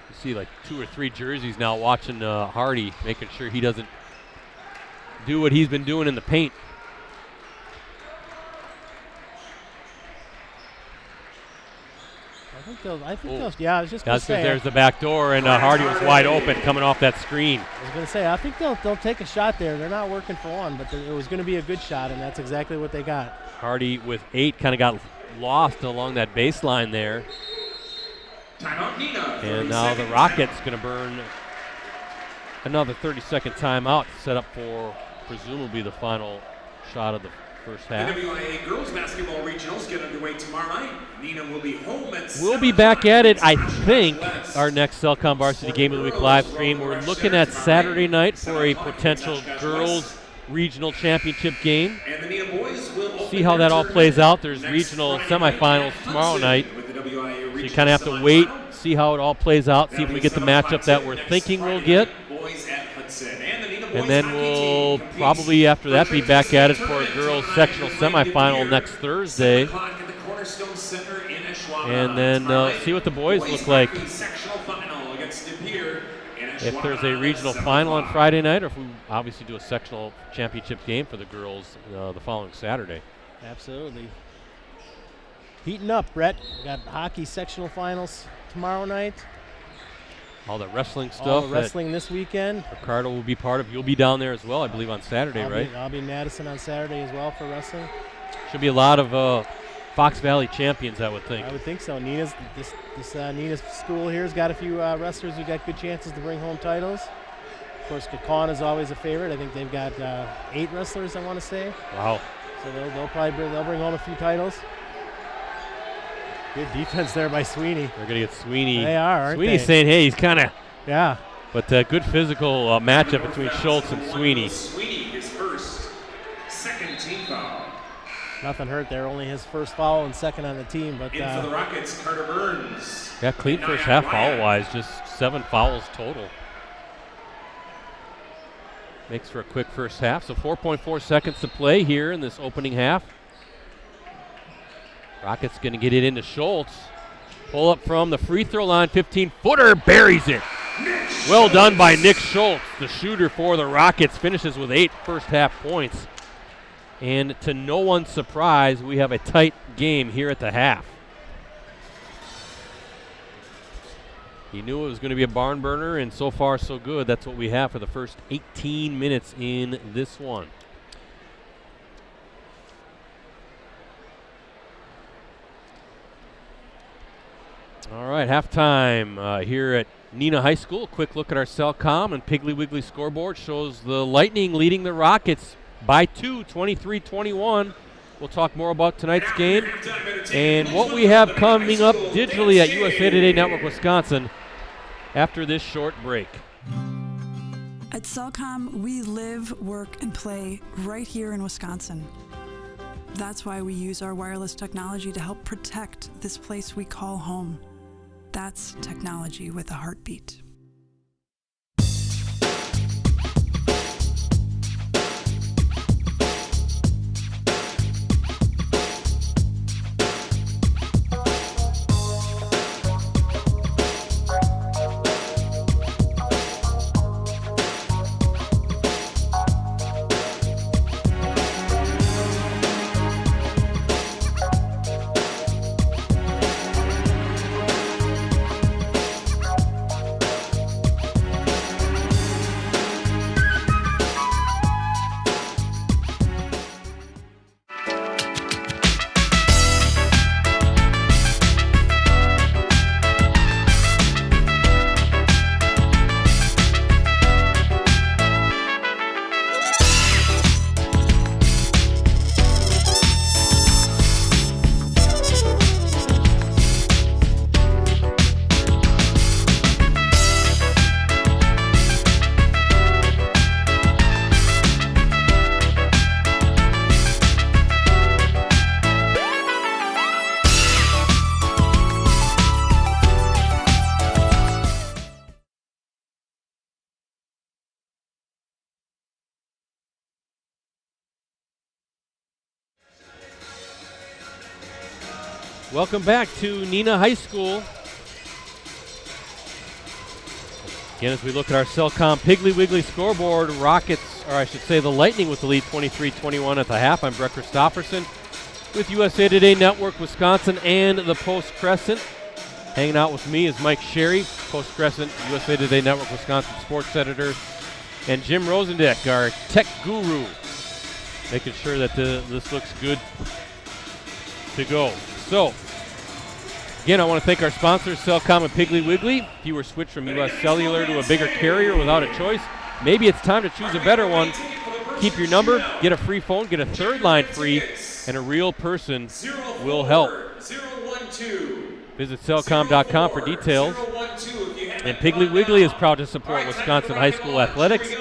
You see like 2 or 3 jerseys now watching Hardy, making sure he doesn't do what he's been doing in the paint. I was just going to say. There's the back door, and Hardy was wide open coming off that screen. I was going to say, I think they'll take a shot there. They're not working for one, but it was going to be a good shot, and that's exactly what they got. Hardy with 8 kind of got lost along that baseline there. Timeout, Neenah. And now the Rockets going to burn another 30-second timeout set up for presumably the final shot of the first half. The WIA girls basketball regionals get underway tomorrow night. Neenah will be home at We'll be back at it, I think, our next Cellcom Varsity Game of the Week live stream. We're looking at Saturday night for a potential girls regional championship game. And the Neenah boys will see how that all plays out. There's regional semifinals tomorrow night. So you kind of have to wait, see how it all plays out, see if we get the matchup that we're thinking we'll get. And then we'll probably after that be back at it for a girls sectional semifinal next Thursday. And then see what the boys look like. If there's a regional final on Friday night, or if we obviously do a sectional championship game for the girls the following Saturday. Absolutely. Heating up, Brett. We got hockey sectional finals tomorrow night. All the wrestling stuff. All the wrestling this weekend. Ricardo will be part of. You'll be down there as well, I believe, on Saturday, right? I'll be in Madison on Saturday as well for wrestling. Should be a lot of Fox Valley champions, I would think. I would think so. Neenah's school here has got a few wrestlers who got good chances to bring home titles. Of course, Kakan is always a favorite. I think they've got 8 wrestlers, I want to say. Wow. So they'll probably bring home a few titles. Good defense there by Sweeney. They're going to get Sweeney. They are, aren't Sweeney's they? saying, hey, he's kind of. Yeah. But good physical matchup between Schultz and Sweeney. Sweeney, his second team foul. Nothing hurt there. Only his first foul and second on the team. But in for the Rockets, Carter Burns. Yeah, clean first half foul-wise. Just 7 fouls total. Makes for a quick first half. So 4.4 seconds to play here in this opening half. Rockets going to get it into Schultz. Pull up from the free throw line, 15-footer, buries it. Well done by Nick Schultz, the shooter for the Rockets. Finishes with 8 first half points. And to no one's surprise, we have a tight game here at the half. He knew it was going to be a barn burner, and so far so good. That's what we have for the first 18 minutes in this one. All right, halftime here at Neenah High School. Quick look at our Cellcom and Piggly Wiggly scoreboard shows the Lightning leading the Rockets by 2, 23-21. We'll talk more about tonight's game and what we have coming up digitally at USA Today Network Wisconsin after this short break. At Cellcom, we live, work, and play right here in Wisconsin. That's why we use our wireless technology to help protect this place we call home. That's technology with a heartbeat. Welcome back to Neenah High School. Again, as we look at our Cellcom Piggly Wiggly scoreboard, Rockets, or I should say the Lightning with the lead 23-21 at the half. I'm Brett Christopherson with USA Today Network, Wisconsin, and the Post Crescent. Hanging out with me is Mike Sherry, Post Crescent, USA Today Network, Wisconsin sports editor, and Jim Rosandick, our tech guru, making sure that this looks good to go. So, again, I want to thank our sponsors, Cellcom and Piggly Wiggly. If you were switched from U.S. Cellular to a bigger carrier without a choice, maybe it's time to choose a better one. Keep your number, get a free phone, get a third line free, and a real person will help. Visit Cellcom.com for details. And Piggly Wiggly is proud to support Wisconsin high school athletics.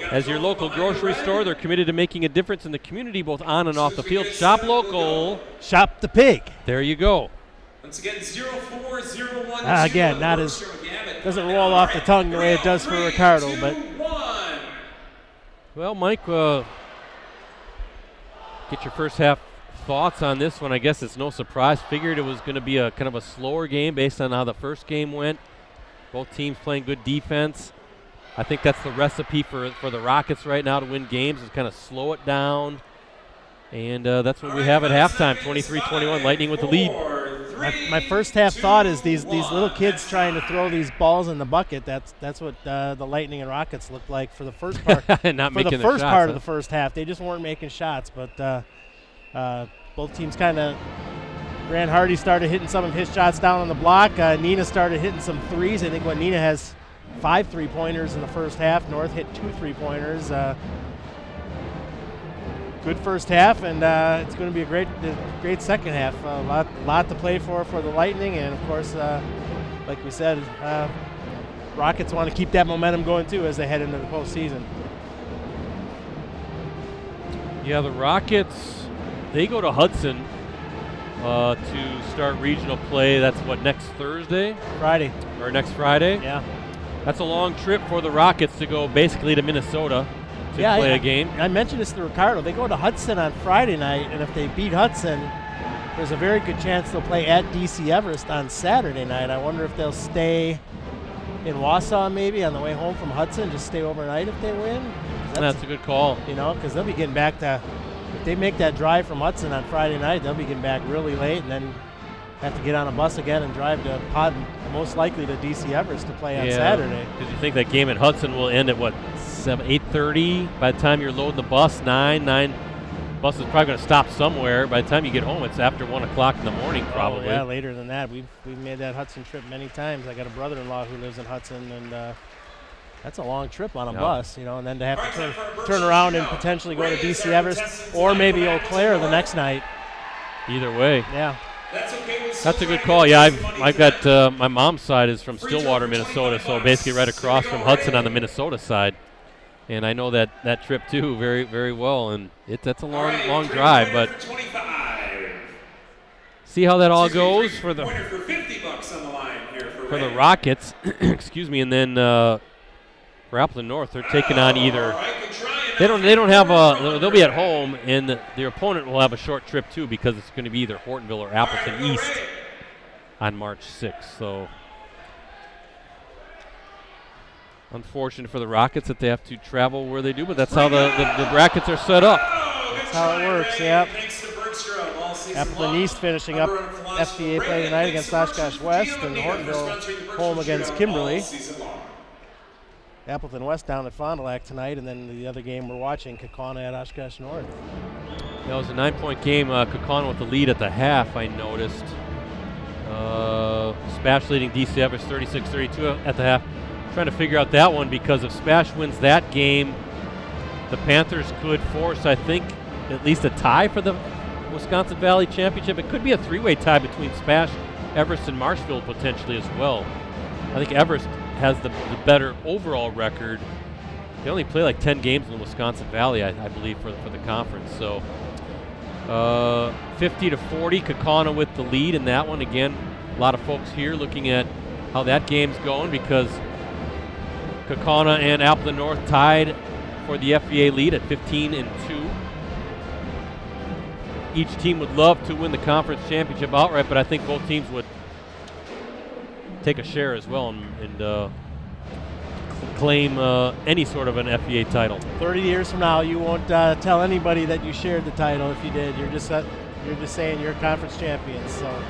As your local grocery store, they're committed to making a difference in the community, both on and off the field. Shop local. Shop the pig. There you go. Once again, 04012. Again, not as doesn't roll off the tongue the way it does for Ricardo, but well, Mike, get your first half thoughts on this one. I guess it's no surprise. Figured it was going to be a kind of a slower game based on how the first game went. Both teams playing good defense. I think that's the recipe for the Rockets right now to win games, is kind of slow it down. And that's what we have at halftime, 23-21, Lightning with the lead. My first half thought is these little kids trying to throw these balls in the bucket. That's what the Lightning and Rockets looked like for the first part. Not for making the first shots, part of the first half, they just weren't making shots. But both teams kind of. Grant Hardy started hitting some of his shots down on the block. Neenah started hitting some threes. I think Neenah has 5 3-pointers in the first half. North hit 2 3-pointers. Good first half, and it's going to be a great second half. A lot to play for the Lightning, and of course, like we said, Rockets want to keep that momentum going too as they head into the postseason. Yeah, the Rockets, they go to Hudson to start regional play. That's what, next Thursday? Friday. Or next Friday? Yeah. That's a long trip for the Rockets to go basically to Minnesota to play a game. I mentioned this to Ricardo. They go to Hudson on Friday night, and if they beat Hudson, there's a very good chance they'll play at DC Everest on Saturday night. I wonder if they'll stay in Wausau maybe on the way home from Hudson, just stay overnight if they win. That's a good call. You know, because they'll be getting back to, if they make that drive from Hudson on Friday night, they'll be getting back really late and then have to get on a bus again and drive to most likely to DC Everest to play on Saturday. Because you think that game at Hudson will end at what, 8:30? By the time you're loading the bus, 9. Bus is probably going to stop somewhere. By the time you get home, it's after 1 o'clock in the morning probably. Oh, yeah, later than that. We've made that Hudson trip many times. I got a brother-in-law who lives in Hudson, and that's a long trip on a bus, you know, and then to have to turn around and potentially go to DC Everest or maybe Eau Claire the next night. Either way. Yeah. That's a good call. Yeah, I've got my mom's side is from Stillwater, Minnesota, so basically right across from Hudson on the Minnesota side. And I know that trip too very, very well, and that's a long drive, but see how that all goes for the Rockets. Excuse me, and then for Appleton North, they're taking on either. They don't have they'll be at home, and their opponent will have a short trip too because it's going to be either Hortonville or Appleton East on March 6th. So unfortunate for the Rockets that they have to travel where they do, but that's how the brackets are set up. That's how it works, yeah. Appleton East finishing up FCA play tonight against Oshkosh West, and Hortonville home against Kimberly. Appleton West down at Fond du Lac tonight, and then the other game we're watching, Kaukauna at Oshkosh North. That was a 9-point game. Kaukauna with the lead at the half, I noticed. Spash leading DC Everest 36-32 at the half. Trying to figure out that one because if Spash wins that game, the Panthers could force, I think, at least a tie for the Wisconsin Valley Championship. It could be a 3-way tie between Spash, Everest, and Marshfield potentially as well. I think Everest has the better overall record. They only play like 10 games in the Wisconsin Valley, I believe, for the conference. So 50-40, Kaukauna with the lead in that one. Again, a lot of folks here looking at how that game's going because Kaukauna and Appleton North tied for the FVA lead at 15-2. each team would love to win the conference championship outright, but I think both teams would take a share as well and claim any sort of an FEA title. 30 years from now, you won't tell anybody that you shared the title if you did. You're just saying you're conference champions. So,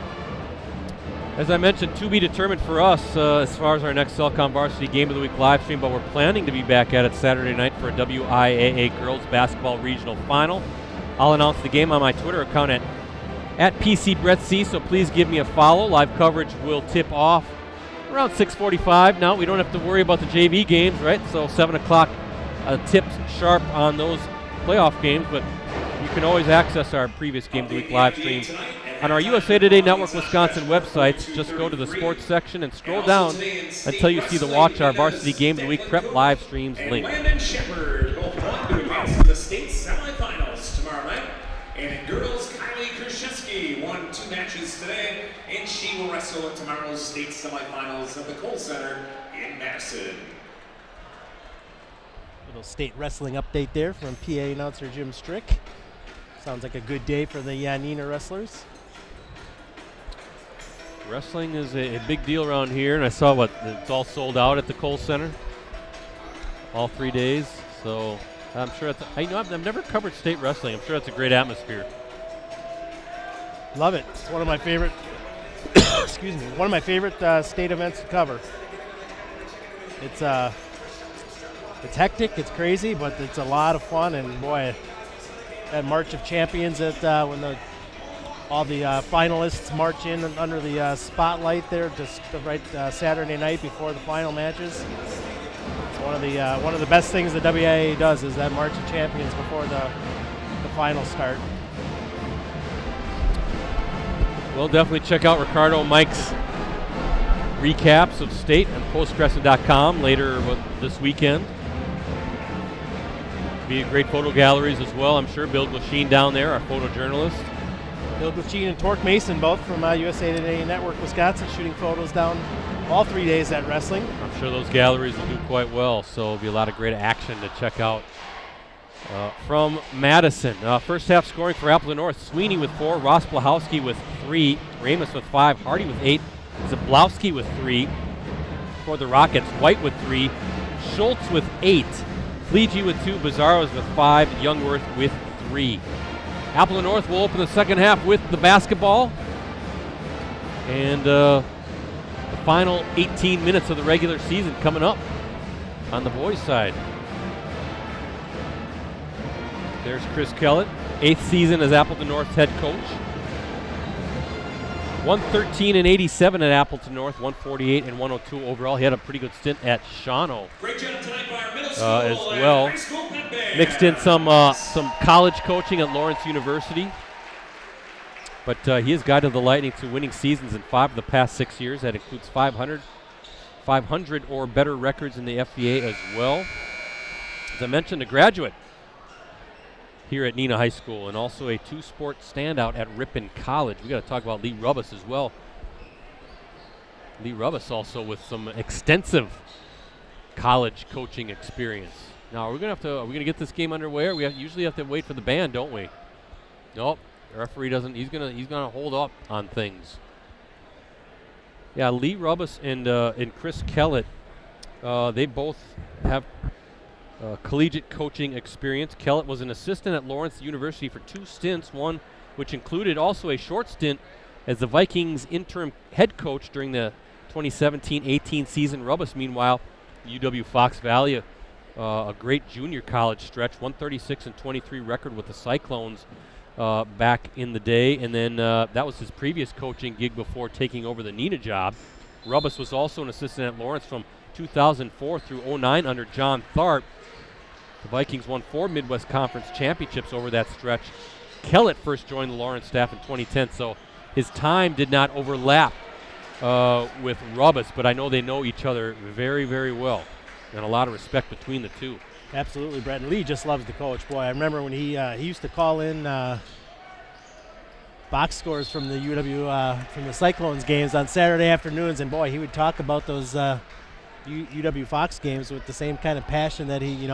as I mentioned, to be determined for us as far as our next Cellcom Varsity Game of the Week live stream, but we're planning to be back at it Saturday night for a WIAA Girls Basketball Regional Final. I'll announce the game on my Twitter account at PCBrettC, so please give me a follow. Live coverage will tip off around 6:45. Now we don't have to worry about the JV games, right? So 7 o'clock tips sharp on those playoff games, but you can always access our previous Game of the Week live stream on our USA Today Network Wisconsin websites. Just go to the sports section and scroll down until you see the Watch Our Varsity Game of the Week Prep live streams link. Landon Shepard both won to advance to the state semifinals tomorrow night. And in girls, Kylie Krzyzewski won 2 matches today, and she will wrestle in tomorrow's state semifinals at the Kohl Center in Madison. little state wrestling update there from PA announcer Jim Strick. Sounds like a good day for the Neenah wrestlers. Wrestling is a big deal around here, and I saw it's all sold out at the Kohl Center. All 3 days, so I'm sure I've never covered state wrestling. I'm sure it's a great atmosphere. Love it. It's one of my favorite. Excuse me. One of my favorite state events to cover. It's hectic. It's crazy, but it's a lot of fun. And boy, that March of Champions when all the finalists march in under the spotlight there, just right Saturday night before the final matches. It's one of the best things the WIAA does is that March of Champions before the finals start. Well, definitely check out Ricardo and Mike's recaps of state on postcrescent.com later this weekend. Be great photo galleries as well, I'm sure. Bill Glasheen down there, our photojournalist. Bill Glasheen and Torque Mason, both from USA Today Network Wisconsin, shooting photos down all 3 days at wrestling. I'm sure those galleries will do quite well, so it'll be a lot of great action to check out from Madison. First half scoring for Appleton North: Sweeney with 4, Ross Blahowski with 3, Ramus with 5, Hardy with 8, Zablowski with 3 for the Rockets, White with 3, Schultz with 8, Fleege with 2, Bizarros with 5, Youngworth with 3. Appleton North will open the second half with the basketball, and the final 18 minutes of the regular season coming up on the boys' side. There's Chris Kellett, 8th season as Appleton North's head coach. 113-87 at Appleton North, 148-102 overall. He had a pretty good stint at Shawano as well. Mixed in some college coaching at Lawrence University. But he has guided the Lightning to winning seasons in 5 of the past 6 years. That includes 500 or better records in the FBA as well. As I mentioned, a graduate here at Neenah High School, and also a 2-sport standout at Ripon College. We got to talk about Lee Rubbis as well. Lee Rubbis also with some extensive college coaching experience. Now, are we gonna get this game underway, or we usually have to wait for the band, don't we? Nope. The referee doesn't. He's gonna hold up on things. Yeah, Lee Rubbis and Chris Kellett, they both have collegiate coaching experience. Kellett was an assistant at Lawrence University for 2 stints, one which included also a short stint as the Vikings interim head coach during the 2017-18 season. Rubbis, meanwhile, UW Fox Valley, a great junior college stretch, 136-23 record with the Cyclones back in the day, and then that was his previous coaching gig before taking over the Neenah job. Rubbis was also an assistant at Lawrence from 2004 through 09 under John Tharp. The Vikings won 4 Midwest Conference championships over that stretch. Kellett first joined the Lawrence staff in 2010, so his time did not overlap with Rubbis, but I know they know each other very, very well, and a lot of respect between the two. Absolutely, Brett. And Lee just loves the coach. Boy, I remember when he used to call in box scores from the UW from the Cyclones games on Saturday afternoons, and boy, he would talk about those UW Fox games with the same kind of passion that he,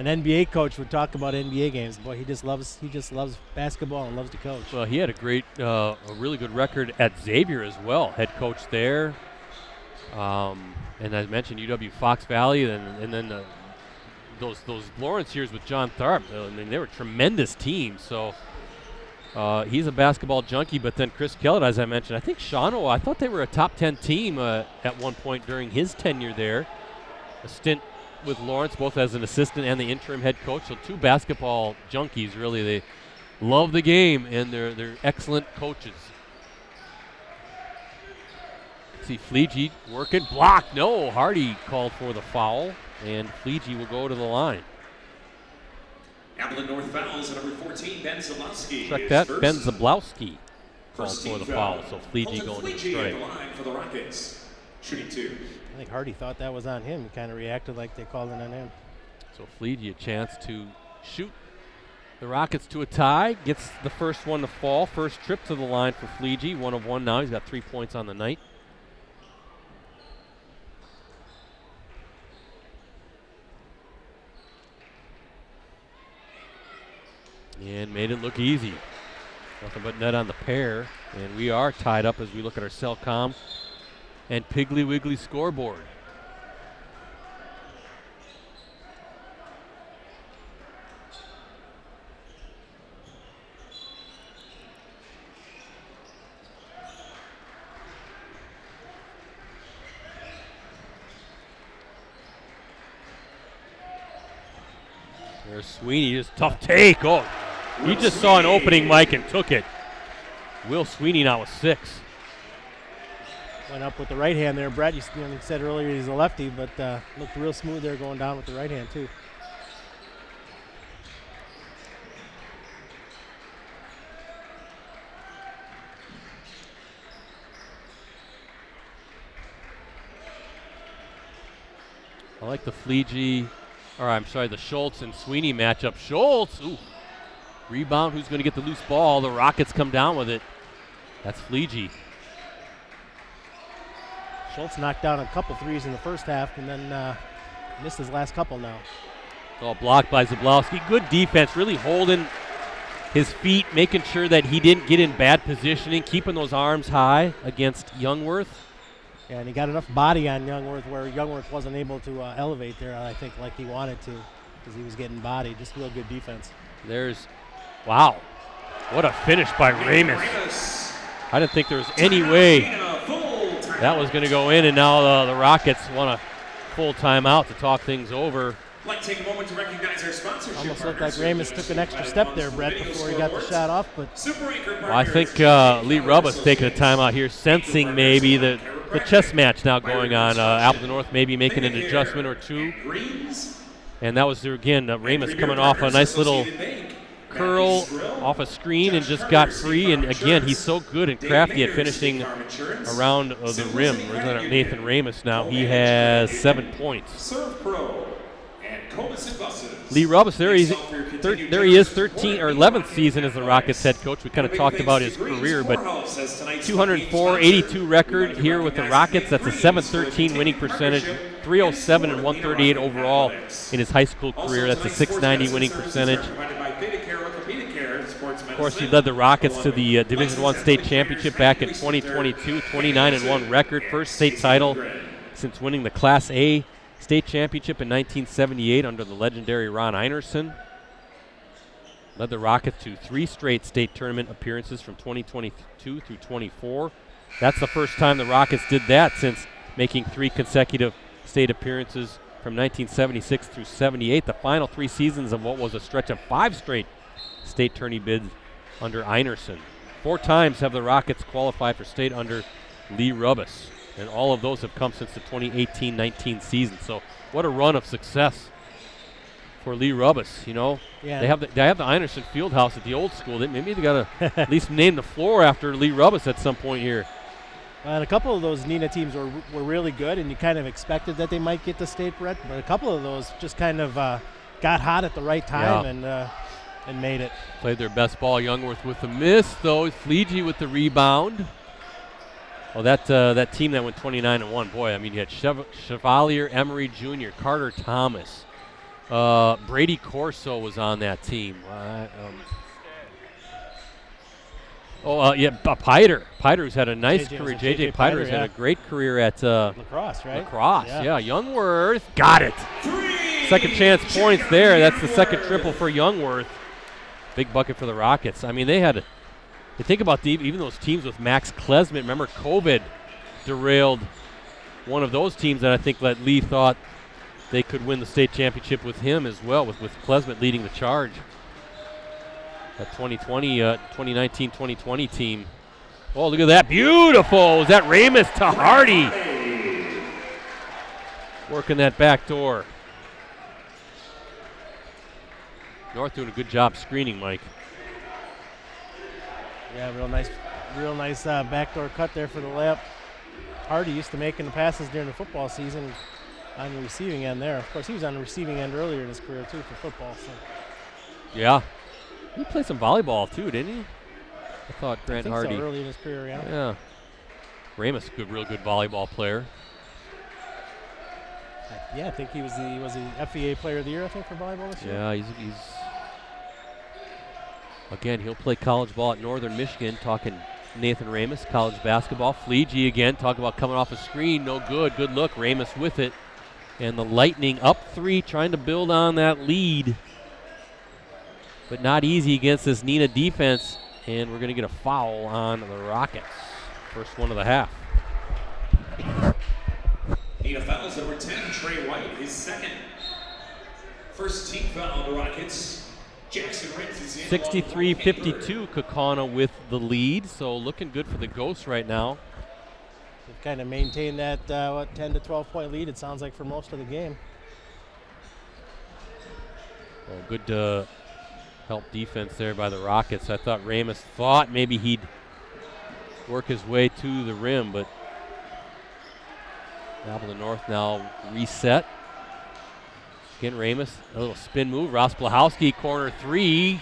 an NBA coach would talk about NBA games. Boy, he just loves basketball and loves to coach. Well, he had a really good record at Xavier as well. Head coach there, and as mentioned, UW Fox Valley, and then those Lawrence years with John Tharp. I mean, they were tremendous teams. So he's a basketball junkie. But then Chris Kellett, as I mentioned, I think Shawano, I thought they were a top 10 team at one point during his tenure there. A stint with Lawrence, both as an assistant and the interim head coach. So two basketball junkies, really. They love the game, and they're excellent coaches. See Fleege working, block, no. Hardy called for the foul, and Fleege will go to the line. Appleton North fouls at number 14, Ben Zablowski. Check that, Ben Zablowski called for the foul, so Fleege going to the strike. The line for the Rockets, shooting 2. I think Hardy thought that was on him. He kind of reacted like they called it on him. So Fleege a chance to shoot the Rockets to a tie. Gets the first one to fall. First trip to the line for Fleege. 1 of 1 now. He's got 3 points on the night. And made it look easy. Nothing but net on the pair. And we are tied up as we look at our Cellcom and Piggly Wiggly scoreboard. There's Sweeney, just tough take. Oh, he just saw an opening, Mike, and took it. Will Sweeney now with 6. Went up with the right hand there. Brett, you said earlier he's a lefty, but looked real smooth there going down with the right hand, too. I like the Fleege, the Schultz and Sweeney matchup. Schultz, ooh, rebound. Who's going to get the loose ball? The Rockets come down with it. That's Fleege. Schultz knocked down a couple threes in the first half and then missed his last couple now. It's all blocked by Zablowski. Good defense, really holding his feet, making sure that he didn't get in bad positioning, keeping those arms high against Youngworth. Yeah, and he got enough body on Youngworth where Youngworth wasn't able to elevate there, I think, like he wanted to because he was getting body. Just real good defense. Wow, what a finish by Ramus. I didn't think there was any way that was going to go in, and now the Rockets want a full timeout to talk things over. I'd like to take a moment to recognize our sponsorship. Almost looked like Ramus took an extra step there, Brett, before he got the shot off. But well, I think Lee Rubba's taking a timeout here, sensing maybe the chess match now going on. Appleton North maybe making an adjustment or two. And that was, again, Ramus coming off a nice little curl off a screen and just got free. And, again, he's so good and crafty at finishing around the rim. Nathan Ramus now. He has 7 points. Lee Rubbis, there he is, 13 or 11th season as the Rockets head coach. We kind of talked about his career, but 204-82 record here with the Rockets. That's a .713 winning percentage, 307 and 138 overall in his high school career. That's a .690 winning percentage. Of course, he led the Rockets to the Division I state championship back in 2022, 29-1 record, first state title since winning the Class A state championship in 1978 under the legendary Ron Einerson. Led the Rockets to 3 straight state tournament appearances from 2022 through 24. That's the first time the Rockets did that since making 3 consecutive state appearances from 1976 through 78. The final 3 seasons of what was a stretch of 5 straight state tourney bids under Einerson. 4 times have the Rockets qualified for state under Lee Rubbis. And all of those have come since the 2018-19 season. So what a run of success for Lee Rubbis, you know. Yeah. They have the Einerson Fieldhouse at the old school. Maybe they got to at least name the floor after Lee Rubbis at some point here. And a couple of those Neenah teams were really good, and you kind of expected that they might get to state, Brett. But a couple of those just kind of got hot at the right time and made it. Played their best ball. Youngworth with the miss, though. Fleege with the rebound. Well, that team that went 29-1, boy, I mean, you had Chevalier, Emery Jr., Carter Thomas, Brady Corso was on that team. Piter. Piter's had a nice career. J.J. Piter's had a great career at lacrosse, right? Lacrosse, yeah. Youngworth got it. Second chance points there. That's the second triple for Youngworth. Big bucket for the Rockets. I mean, you think about even those teams with Max Klesmit. Remember, COVID derailed one of those teams that I think that Lee thought they could win the state championship with him as well, with Klesmit leading the charge. That 2019-2020 team. Oh, look at that. Beautiful. Was that Ramus to Hardy? Working that back door. North doing a good job screening, Mike. Yeah, real nice backdoor cut there for the layup. Hardy used to making the passes during the football season on the receiving end there. Of course, he was on the receiving end earlier in his career, too, for football. So. Yeah. He played some volleyball, too, didn't he? I thought Grant Hardy. So, early in his career, yeah. Yeah. Ramus, real good volleyball player. Yeah, I think he was the FEA Player of the Year, I think, for volleyball this year. Yeah, he's again, he'll play college ball at Northern Michigan, talking Nathan Ramus, college basketball. Fleege again, talk about coming off a screen, no good. Good look, Ramus with it. And the Lightning up 3, trying to build on that lead. But not easy against this Neenah defense. And we're going to get a foul on the Rockets. First one of the half. Neenah fouls number 10, Trey White, his second. First team foul on the Rockets. Jackson Riggs is in. 63-52, Kaukauna with the lead. So looking good for the Ghosts right now. They've kind of maintained that 10 to 12 point lead, it sounds like, for most of the game. Well, good help defense there by the Rockets. I thought Ramus thought maybe he'd work his way to the rim, but Appleton North now reset. Again, Ramus, a little spin move. Rosplahowski, corner 3.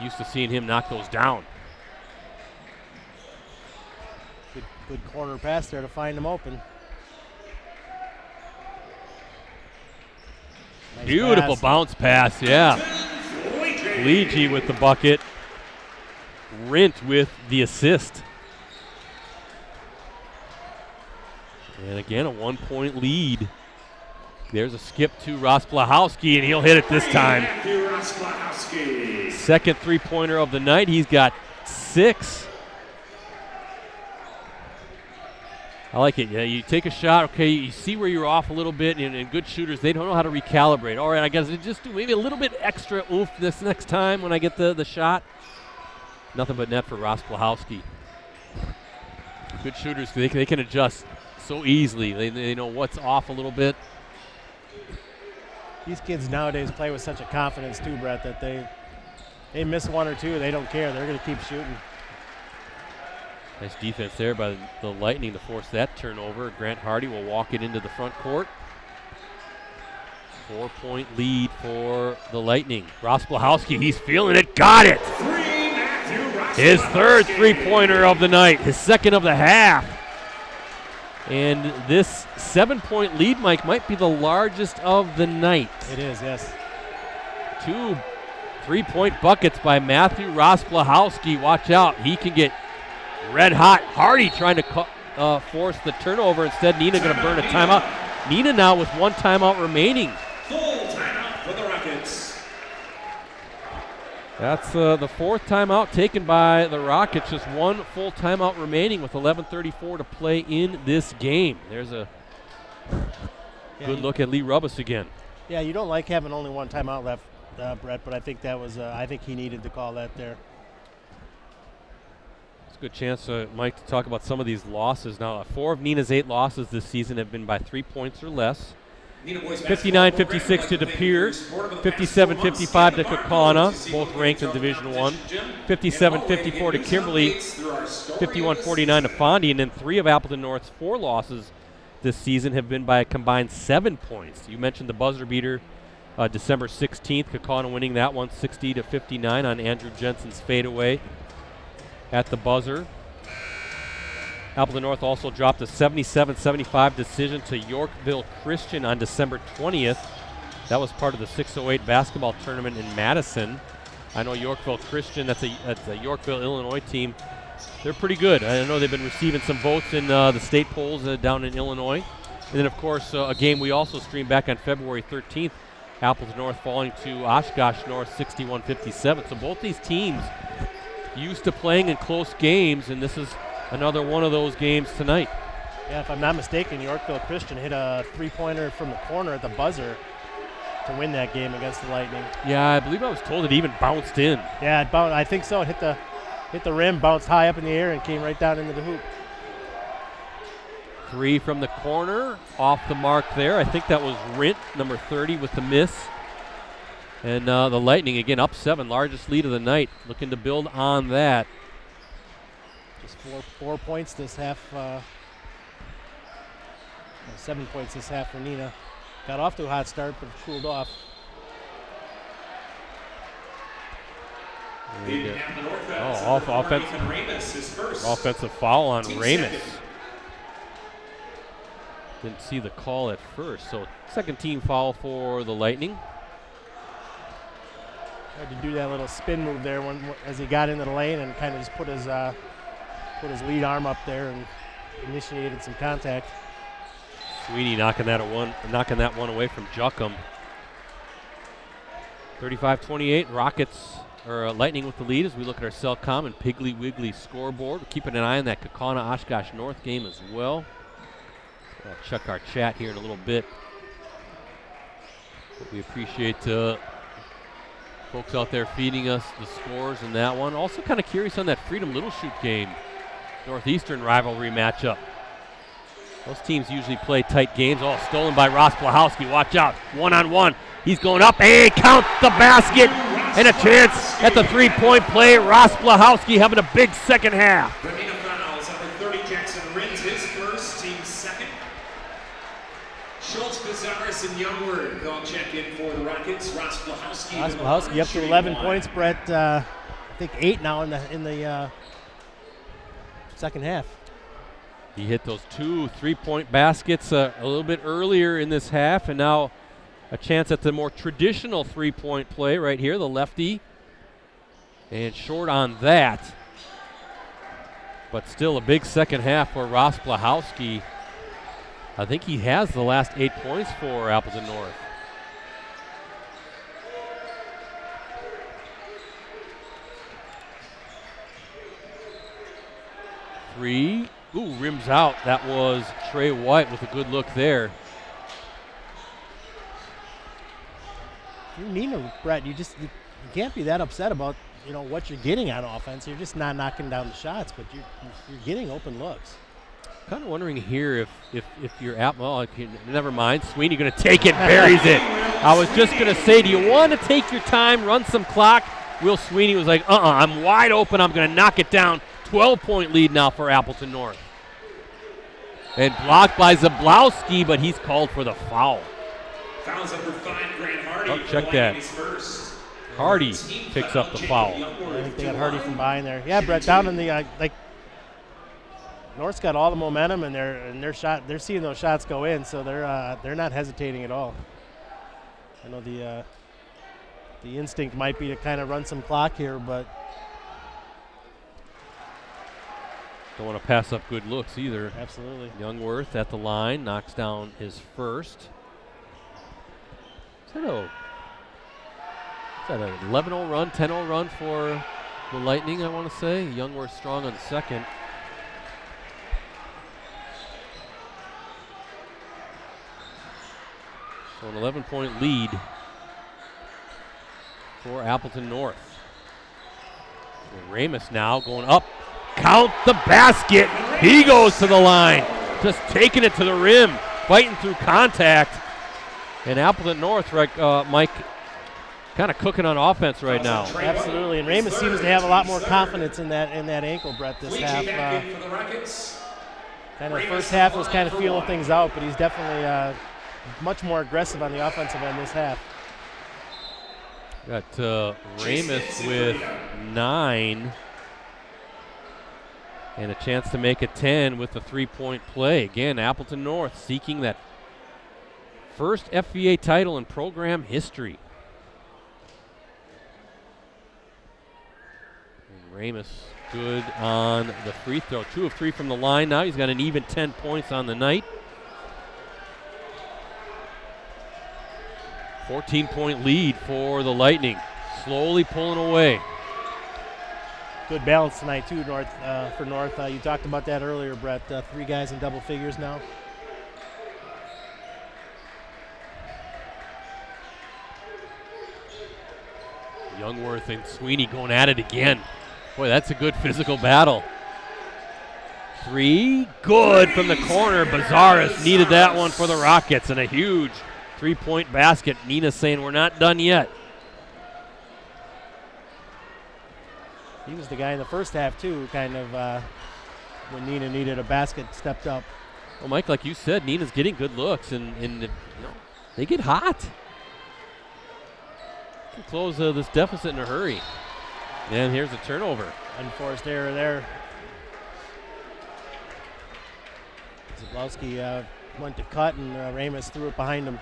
Used to seeing him knock those down. Good corner pass there to find him open. Nice Beautiful pass. Bounce pass, yeah. Fleege with the bucket. Rint with the assist. And again, a 1-point lead. There's a skip to Rosplahowski, and he'll hit it this time. Second three-pointer of the night. He's got 6. I like it. Yeah, you take a shot. Okay, you see where you're off a little bit, and good shooters, they don't know how to recalibrate. All right, I guess just do maybe a little bit extra oomph this next time when I get the shot. Nothing but net for Rosplahowski. Good shooters, they can adjust so easily. They know what's off a little bit. These kids nowadays play with such a confidence too, Brett, that they miss one or two, they don't care. They're going to keep shooting. Nice defense there by the Lightning to force that turnover. Grant Hardy will walk it into the front court. 4-point lead for the Lightning. Rosplahowski, he's feeling it. Got it! His third three-pointer of the night. His second of the half. And this 7-point lead, Mike, might be the largest of the night. It is, yes. 2 3-point buckets by Matthew Rosplahowski. Watch out, he can get red hot. Hardy trying to force the turnover. Instead, Neenah going to burn a timeout. Neenah now with 1 timeout remaining. Full timeout for the Rockets. That's the 4th timeout taken by the Rockets. Just 1 full timeout remaining with 11:34 to play in this game. There's a good look at Lee Rubbis again. Yeah, you don't like having only 1 timeout left, Brett, but I think that was I think he needed to call that there. It's a good chance, Mike, to talk about some of these losses. Now, 4 of Neenah's 8 losses this season have been by 3 points or less. 59-56 to De Pere, 57-55 to Kaukauna, both ranked in Division I. 57-54 to Kimberly, 51-49 to Fondy, and then 3 of Appleton North's 4 losses this season have been by a combined 7 points. You mentioned the buzzer beater, December 16th, Kaukauna winning that one 60-59 on Andrew Jensen's fadeaway at the buzzer. Appleton North also dropped a 77-75 decision to Yorkville Christian on December 20th. That was part of the 608 basketball tournament in Madison. I know Yorkville Christian, that's a Yorkville, Illinois team. They're pretty good. I know they've been receiving some votes in the state polls down in Illinois. And then, of course, a game we also streamed back on February 13th, Appleton North falling to Oshkosh North 61-57. So both these teams used to playing in close games, and this is another one of those games tonight. Yeah, if I'm not mistaken, Yorkville Christian hit a three-pointer from the corner at the buzzer to win that game against the Lightning. Yeah, I believe I was told it even bounced in. Yeah, it I think so. It hit the rim, bounced high up in the air, and came right down into the hoop. 3 from the corner, off the mark there. I think that was Rint, number 30, with the miss. And the Lightning, again, up 7, largest lead of the night, looking to build on that. Just four points this half. 7 points this half for Neenah. Got off to a hot start, but cooled off. Offensive foul on Ramus. Didn't see the call at first, so second team foul for the Lightning. Tried to do that little spin move there as he got into the lane and kind of just put his lead arm up there and initiated some contact. Sweeney knocking that one away from Juckham. 35-28, Lightning with the lead as we look at our Cellcom and Piggly Wiggly scoreboard. We're keeping an eye on that Kaukauna-Oshkosh North game as well. I'll check our chat here in a little bit. But we appreciate folks out there feeding us the scores in that one. Also kind of curious on that Freedom Little Shoot game, Northeastern rivalry matchup. Those teams usually play tight games. Oh, stolen by Ross Blahowski. Watch out. One-on-one. He's going up. Hey, count the basket. And a chance at the three-point play. Ross Blahowski having a big second half. The Neenah fouls. Number 30, Jackson Rins, his first, team second. Schultz, Cazares, and Youngward. They'll check in for the Rockets. Ross Blahowski up to 11 points, Brett. I think 8 now in the second half. He hit those 2 3-point baskets a little bit earlier in this half, and now a chance at the more traditional 3-point play right here, the lefty. And short on that. But still a big second half for Ross Blahowski. I think he has the last 8 points for Appleton North. Three. Ooh, rims out. That was Trey White with a good look there. Neenah, Brett, you can't be that upset about what you're getting on offense. You're just not knocking down the shots, but you're getting open looks. Kind of wondering here if you're never mind. Sweeney going to take it, buries it. I was just going to say, do you want to take your time, run some clock? Will Sweeney was like, I'm wide open. I'm going to knock it down. 12-point lead now for Appleton North. And blocked by Zablowski, but he's called for the foul. Fouls number 5, Grant Hardy. Oh, check that. Hardy picks up the foul. I think they got Hardy from behind there. Yeah, Brett, down in the North's got all the momentum, and they're seeing those shots go in, so they're not hesitating at all. I know the instinct might be to kind of run some clock here, but don't want to pass up good looks either. Absolutely. Youngworth at the line, knocks down his first. Is that an 11-0 run, 10-0 run for the Lightning, I want to say? Youngworth strong on the second. So an 11-point lead for Appleton North. And Ramus now going up. Count the basket. He goes to the line. Just taking it to the rim. Fighting through contact. And Appleton North, Mike, kind of cooking on offense right now. Absolutely. And Ramus seems to have a lot more confidence in that ankle, Brett, this half. Kind of the first half was kind of feeling things out, but he's definitely much more aggressive on the offensive end this half. Got Ramus with 9. And a chance to make it 10 with the 3-point play. Again, Appleton North seeking that first FVA title in program history. And Ramus good on the free throw. 2 of 3 from the line now. He's got an even 10 points on the night. 14-point lead for the Lightning. Slowly pulling away. Good balance tonight, too, for North. You talked about that earlier, Brett. 3 guys in double figures now. Youngworth and Sweeney going at it again. Boy, that's a good physical battle. 3, good from the corner. Bazaris needed that one for the Rockets, and a huge 3-point basket. Neenah saying we're not done yet. He was the guy in the first half, too, kind of when Neenah needed a basket, stepped up. Well, Mike, like you said, Neenah's getting good looks, and they get hot. Can close this deficit in a hurry. And here's a turnover. Unforced error there. Zablowski went to cut, and Ramus threw it behind him.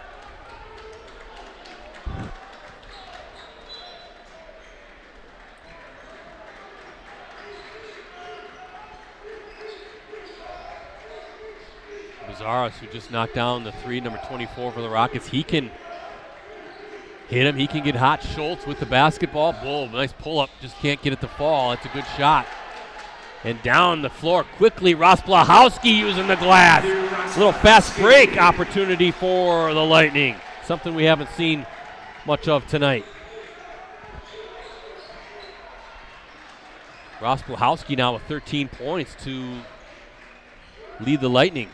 Bazaris, who just knocked down the 3, number 24 for the Rockets. He can hit him. He can get hot. Schultz with the basketball. Boom, nice pull-up. Just can't get it to fall. That's a good shot. And down the floor quickly, Rosblahowski using the glass. A little fast break opportunity for the Lightning. Something we haven't seen much of tonight. Rosblahowski now with 13 points to lead the Lightning.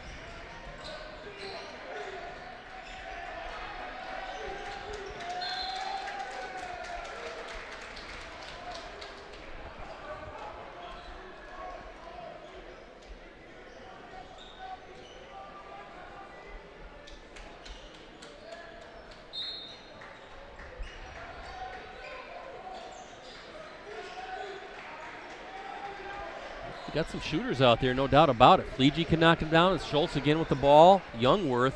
Got some shooters out there, no doubt about it. Fleege can knock him down. It's Schultz again with the ball. Youngworth,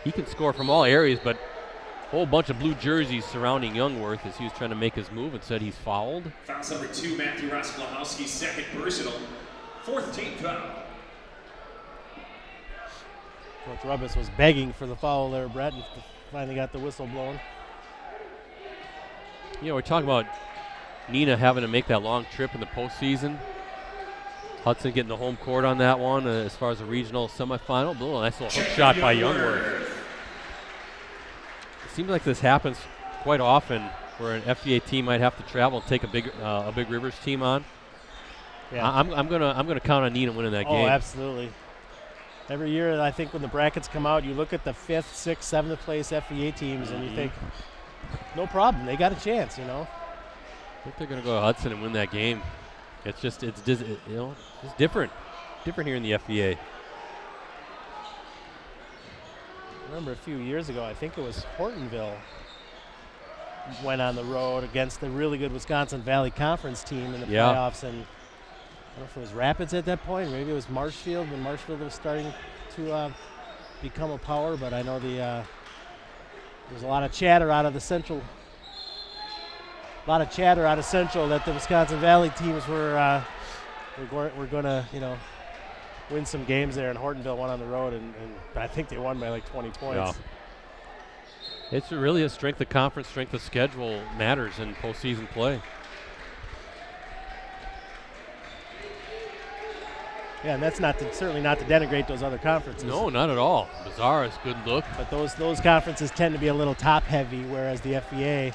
he can score from all areas, but a whole bunch of blue jerseys surrounding Youngworth as he was trying to make his move and said he's fouled. Foul's number 2, Matthew Rosblahowski's second personal. 4th team foul. Coach Rubis was begging for the foul there, Brett, and finally got the whistle blown. You know, we're talking about Neenah having to make that long trip in the postseason. Hudson getting the home court on that one as far as the regional semifinal. Oh, nice little hook shot by Youngworth. It seems like this happens quite often where an FVA team might have to travel and take a Big Rivers team on. Yeah. I'm gonna count on Neenah winning that game. Oh, absolutely. Every year, I think when the brackets come out, you look at the 5th, 6th, 7th place FVA teams, and you think, no problem, they got a chance, you know. I think they're gonna go to Hudson and win that game. It's just it's different here in the FVA. I remember a few years ago, I think it was Hortonville went on the road against the really good Wisconsin Valley Conference team in the playoffs, and I don't know if it was Rapids at that point, maybe it was Marshfield when Marshfield was starting to become a power, but I know there was a lot of chatter out of Central that the Wisconsin Valley teams were going to, win some games there, and Hortonville won on the road, and I think they won by like 20 points. Yeah. It's really a strength of conference, strength of schedule matters in postseason play. Yeah, and that's certainly not to denigrate those other conferences. No, not at all. Bazaris, good look. But those conferences tend to be a little top heavy, whereas the FVA,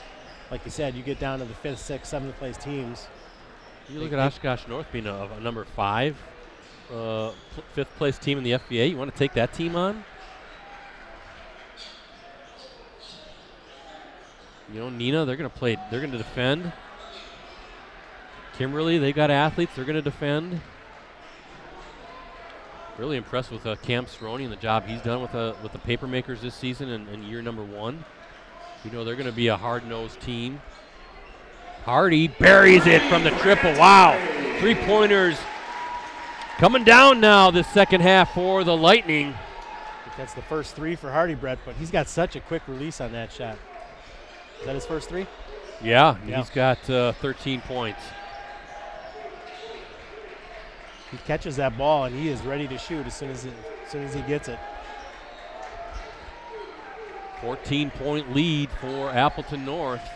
like you said, you get down to the 5th, 6th, 7th place teams. You look at Oshkosh North being a number 5, 5th place team in the FVA. You want to take that team on? Neenah, they're going to play. They're going to defend. Kimberly, they got athletes. They're going to defend. Really impressed with Cam Cerrone and the job he's done with the Papermakers this season in year number 1. They're going to be a hard-nosed team. Hardy buries it from the triple. Wow. 3-pointers Coming down now this second half for the Lightning. I think that's the first three for Hardy, Brett, but he's got such a quick release on that shot. Is that his first three? Yeah. He's got 13 points. He catches that ball and he is ready to shoot as soon as he gets it. 14-point lead for Appleton North,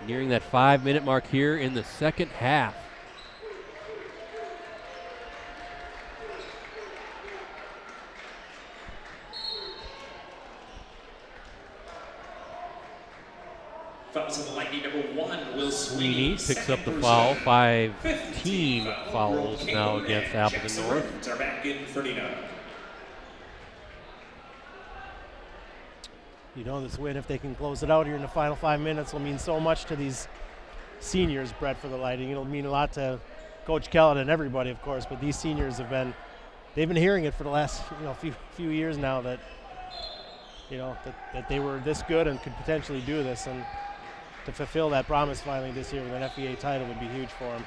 nearing that 5-minute mark here in the second half. Fouls of the Lightning, number 1, Will Sweeney Sweeney. picks up the foul. 5 team fouls now against Appleton North. Are back in for Neenah. You know, this win, if they can close it out here in the final 5 minutes, will mean so much to these seniors, Brett, for the Lightning. It'll mean a lot to Coach Kellett and everybody, of course, but these seniors they've been hearing it for the last few years now that they were this good and could potentially do this, and to fulfill that promise finally this year with an FEA title would be huge for him.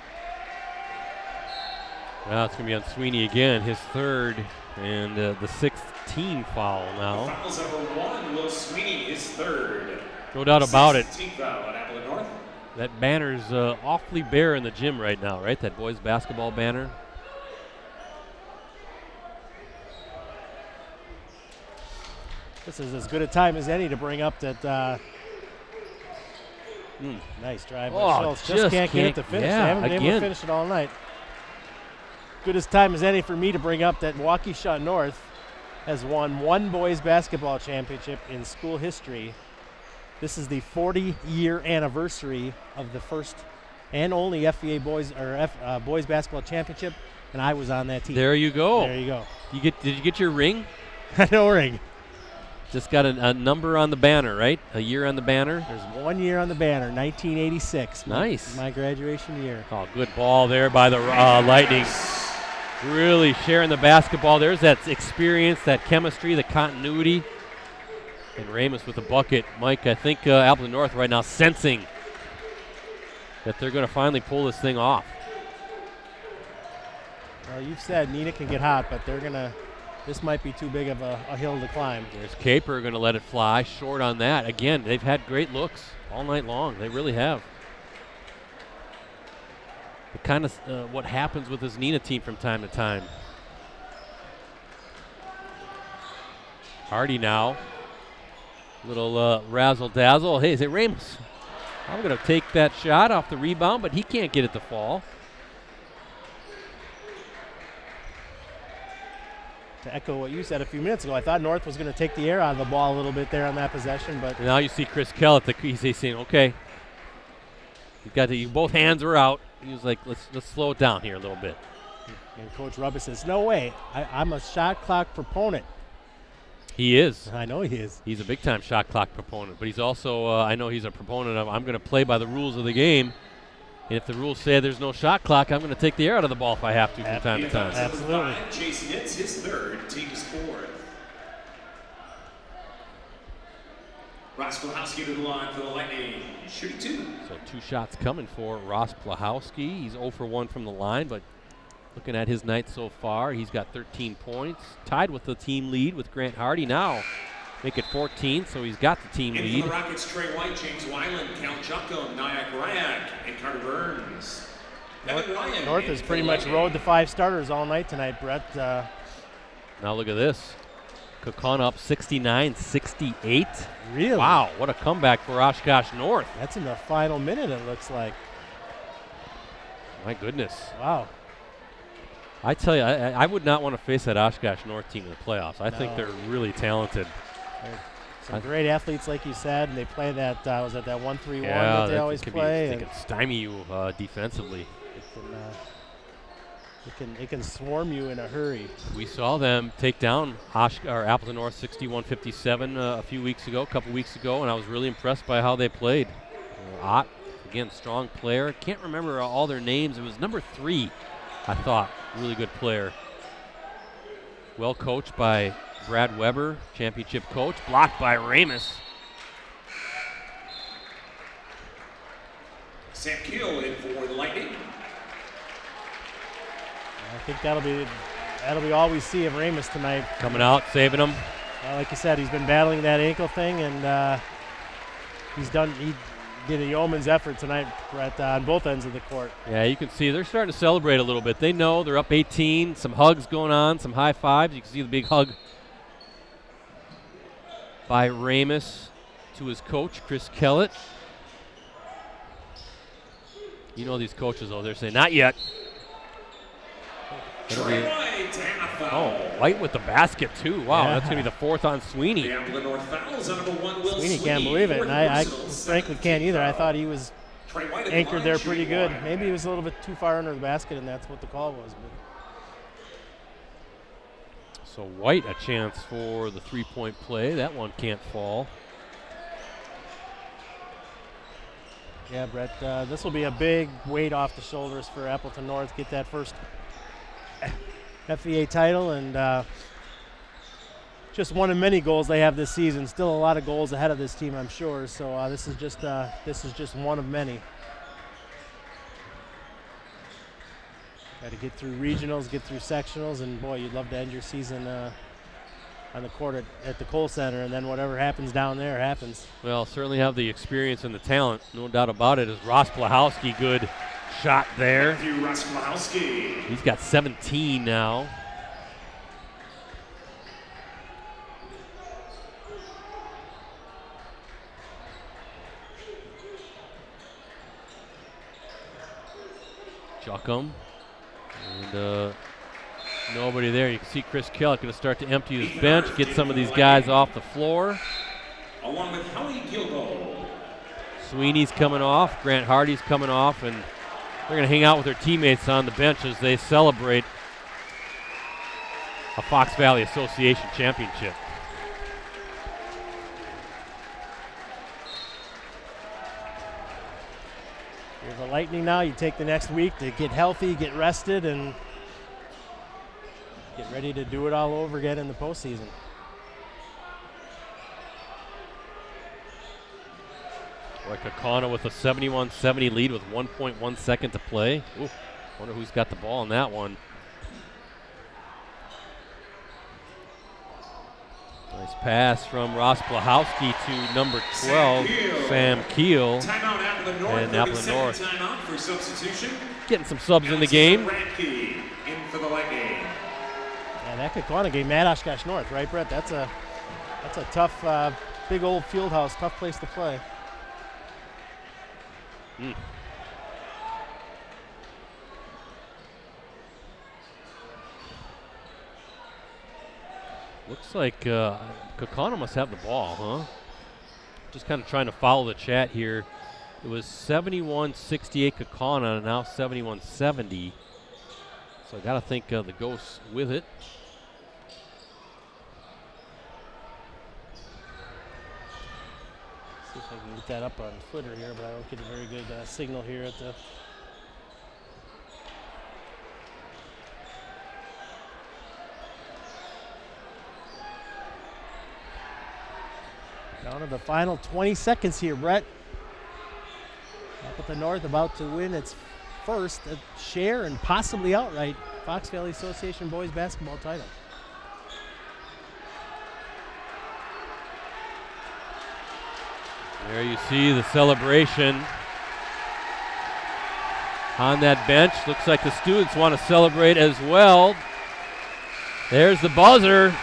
Now it's going to be on Sweeney again, his third and the 6th team foul now. Fouls number 1, Will Sweeney, his third. No doubt about it. 16th foul at Appleton North. That banner's awfully bare in the gym right now, right? That boys basketball banner. This is as good a time as any to bring up that nice drive by Schultz. Just can't get it to finish. Yeah, they haven't been able to finish it all night. Good as time as any for me to bring up that Waukesha North has won one boys basketball championship in school history. This is the 40-year anniversary of the first and only FEA boys boys basketball championship, and I was on that team. There you go. There you go. Did you get your ring? No ring. Just got a number on the banner, right? A year on the banner. There's 1 year on the banner, 1986. Nice. My graduation year. Oh, good ball there by the Lightning. Really sharing the basketball. There's that experience, that chemistry, the continuity. And Ramus with the bucket. Mike, I think Appleton North right now sensing that they're going to finally pull this thing off. Well, you've said Neenah can get hot, but this might be too big of a hill to climb. There's Caper going to let it fly. Short on that. Again, they've had great looks all night long. They really have. The kind of what happens with this Neenah team from time to time. Hardy now. Little razzle-dazzle. Hey, is it Ramus? I'm going to take that shot off the rebound, but he can't get it to fall. To echo what you said a few minutes ago, I thought North was going to take the air out of the ball a little bit there on that possession, but now you see Chris Kellett, he's saying, okay, both hands are out. He was like, let's slow it down here a little bit. And Coach Rubba says, no way, I'm a shot clock proponent. He is. I know he is. He's a big-time shot clock proponent, but he's also, I know he's a proponent of, I'm going to play by the rules of the game. And if the rules say there's no shot clock, I'm going to take the air out of the ball if I have to from time to time. Absolutely. Jason hits his third, team's fourth. Ross Plahowski to the line for the Lightning, shooting 2. So 2 shots coming for Ross Plahowski. He's 0 for 1 from the line, but looking at his night so far, he's got 13 points, tied with the team lead with Grant Hardy now. Make it 14, so he's got the team In lead. for the Rockets, Trey White, James Wyland, Cal Chuckum, Nyack Ryak, and Carter Burns. North has pretty much rode the 5 starters all night tonight, Brett. Now look at this. Kokon up 69-68. Really? Wow, what a comeback for Oshkosh North. That's in the final minute, it looks like. My goodness. Wow. I tell you, I would not want to face that Oshkosh North team in the playoffs. I think they're really talented. Some great athletes, like you said, and they play that, was it that 1-3-1 yeah, that they always play? They can stymie you defensively. It can swarm you in a hurry. We saw them take down Appleton North 61-57 a couple weeks ago, and I was really impressed by how they played. Ott, again, strong player. Can't remember all their names. It was number 3, I thought. Really good player. Well coached by Brad Weber, championship coach. Blocked by Ramus. Sam Keel in for the Lightning. I think that'll be That'll be all we see of Ramus tonight. Coming out, saving him. Like you said, he's been battling that ankle thing, and he did a yeoman's effort tonight, Brett, on both ends of the court. Yeah, you can see they're starting to celebrate a little bit. They know they're up 18, some hugs going on, some high fives. You can see the big hug by Ramus to his coach, Chris Kellett. You know these coaches, though, they're saying, not yet. White with the basket, too. Wow, that's going to be the fourth on Sweeney. Sweeney can't believe it, and I frankly can't either. I thought he was anchored there pretty good. Maybe he was a little bit too far under the basket, and that's what the call was. But. So White a chance for the three-point play. That one can't fall. Yeah, Brett, this will be a big weight off the shoulders for Appleton North. Get that first FVA title, and just one of many goals they have this season. Still a lot of goals ahead of this team, I'm sure. So this is just one of many. Got to get through regionals, get through sectionals, and boy, you'd love to end your season on the court at the Cole Center, and then whatever happens down there happens. Well, certainly have the experience and the talent, no doubt about it. Is Ross Blahowski good shot there? He's got 17 now. Juckum. And nobody there. You can see Chris Kellett going to start to empty his bench, get some of these guys off the floor. Along with Howie Gilbo. Sweeney's coming off, Grant Hardy's coming off, and they're going to hang out with their teammates on the bench as they celebrate a Fox Valley Association championship. You're the Lightning now. You take the next week to get healthy, get rested, and get ready to do it all over again in the postseason. Boy, Kaukauna with a 71-70 lead with 1.1 second to play. Ooh, wonder who's got the ball on that one. Nice pass from Ross Blahowski to number 12, Sam Keel. And Appleton North Timeout for substitution. Getting some subs in the game. In for the Lightning. Yeah, that Kaukauna game, Mad Oshkosh North, right, Brett? That's a tough, big old field house, tough place to play. Looks like Kaukauna must have the ball, huh? Just kind of trying to follow the chat here. It was 71-68 Kaukauna, and now 71-70. So I got to think the Ghosts with it. See if I can get that up on Twitter here, but I don't get a very good signal here at the. Down to the final 20 seconds here, Brett. Appleton North about to win its first share and possibly outright Fox Valley Association boys basketball title. There you see the celebration on that bench. Looks like the students want to celebrate as well. There's the buzzer.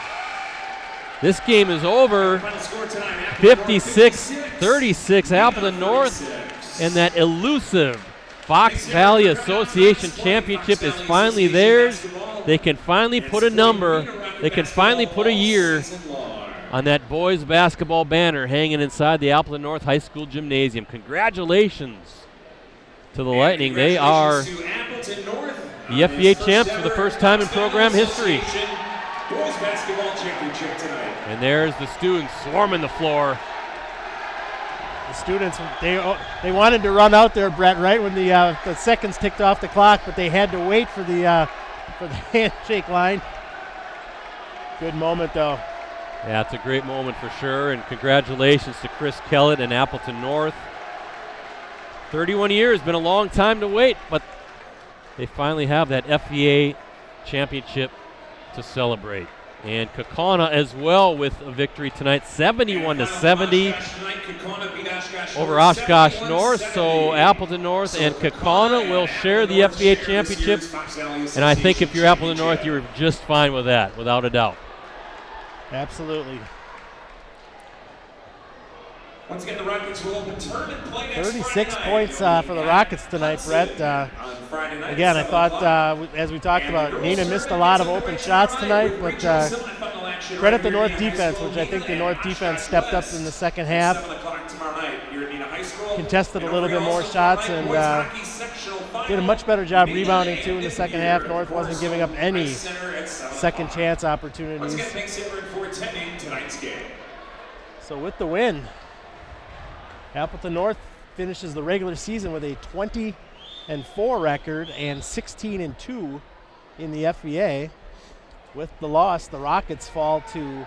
This game is over. 56-36 Appleton North, and that elusive Fox Valley Association championship is finally theirs. They can finally put a number, they can finally put a year on that boys basketball banner hanging inside the Appleton North High School gymnasium. Congratulations to the Lightning. They are the FVA champs for the first time in program history. Boys basketball championship tonight. And there's the students swarming the floor. The students, they wanted to run out there, Brett, right when the seconds ticked off the clock, but they had to wait for the handshake line. Good moment, though. Yeah, it's a great moment for sure, and congratulations to Chris Kellett and Appleton North. 31 years, been a long time to wait, but they finally have that FVA championship to celebrate. And Kaukauna as well with a victory tonight, 71-70 over Oshkosh North. So Appleton North and Kaukauna will share the FBA championship. And I think if you're Appleton North, you're just fine with that, without a doubt. Absolutely. Once again, the Rockets will open tournament play next 36 Friday points night. for the Rockets tonight, Brett. Again, I thought, as we talked about, Neenah missed a lot of open shots tonight, but credit the North defense, which I think the North defense stepped up in the second half, contested a little bit more shots, and did a much better job rebounding, too, in the second half. North wasn't giving up any second chance opportunities. So with the win, Appleton North finishes the regular season with a 20-4 record and 16-2 in the FVA. With the loss, the Rockets fall to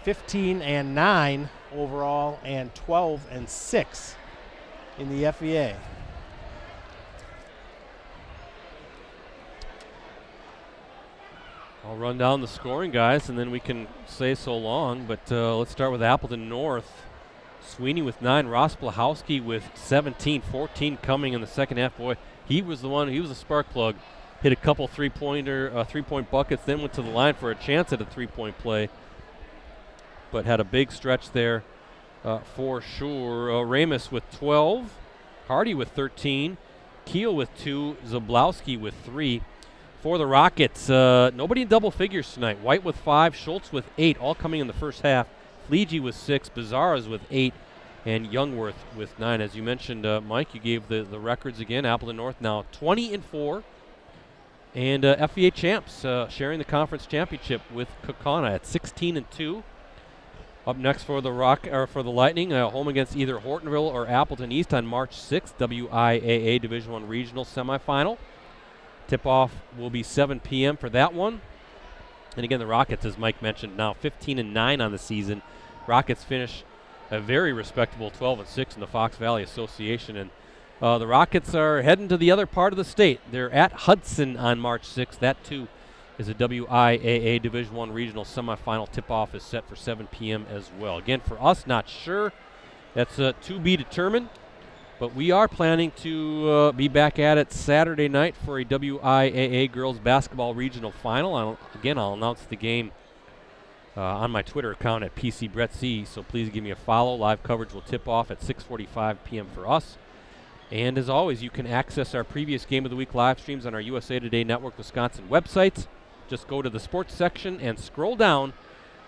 15-9 overall and 12-6 in the FVA. I'll run down the scoring, guys, and then we can say so long. But let's start with Appleton North. Sweeney with 9, Ross Blahowski with 17, 14 coming in the second half. Boy, he was a spark plug. Hit a couple three-point buckets, then went to the line for a chance at a three-point play. But had a big stretch there for sure. Ramus with 12, Hardy with 13, Keel with 2, Zablowski with 3. For the Rockets, nobody in double figures tonight. White with 5, Schultz with 8, all coming in the first half. Fleege with 6, Bizarras with 8, and Youngworth with 9. As you mentioned, Mike, you gave the records again. Appleton North now 20-4, and FVA champs sharing the conference championship with Kaukauna at 16-2. Up next for the Lightning, home against either Hortonville or Appleton East on March 6th, WIAA Division I Regional Semifinal. Tip-off will be 7 p.m. for that one. And again, the Rockets, as Mike mentioned, now 15-9 on the season. Rockets finish a very respectable 12-6 in the Fox Valley Association. And the Rockets are heading to the other part of the state. They're at Hudson on March 6th. That, too, is a WIAA Division I Regional Semifinal. Tip-off is set for 7 p.m. as well. Again, for us, not sure. That's to be determined. But we are planning to be back at it Saturday night for a WIAA Girls Basketball Regional Final. I'll announce the game on my Twitter account at PCBrettC, so please give me a follow. Live coverage will tip off at 6:45 p.m. for us. And as always, you can access our previous Game of the Week live streams on our USA Today Network Wisconsin websites. Just go to the sports section and scroll down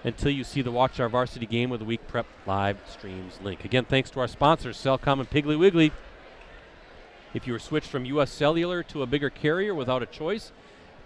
until you see the Watch Our Varsity Game of the Week Prep live streams link. Again, thanks to our sponsors, Cellcom and Piggly Wiggly. If you were switched from U.S. Cellular to a bigger carrier without a choice,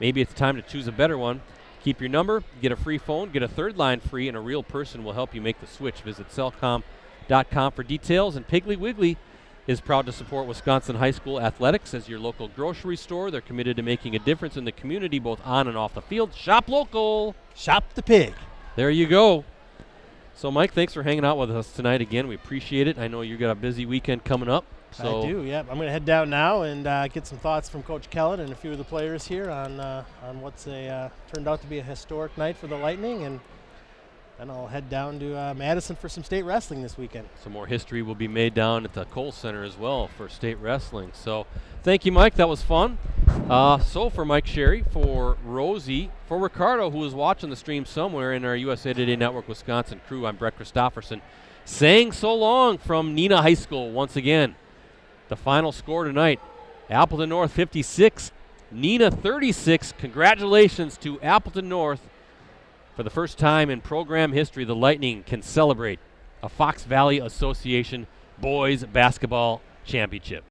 maybe it's time to choose a better one. Keep your number, get a free phone, get a third line free, and a real person will help you make the switch. Visit cellcom.com for details. And Piggly Wiggly is proud to support Wisconsin high school athletics as your local grocery store. They're committed to making a difference in the community, both on and off the field. Shop local. Shop the pig. There you go. So, Mike, thanks for hanging out with us tonight again. We appreciate it. I know you've got a busy weekend coming up. So I do, yeah. I'm going to head down now and get some thoughts from Coach Kellett and a few of the players here on what's turned out to be a historic night for the Lightning. And then I'll head down to Madison for some state wrestling this weekend. Some more history will be made down at the Kohl Center as well for state wrestling. So thank you, Mike. That was fun. So for Mike Sherry, for Rosie, for Ricardo, who is watching the stream somewhere in our USA Today Network Wisconsin crew, I'm Brett Christopherson, saying so long from Neenah High School once again. The final score tonight, Appleton North 56, Neenah 36. Congratulations to Appleton North. For the first time in program history, the Lightning can celebrate a Fox Valley Association boys basketball championship.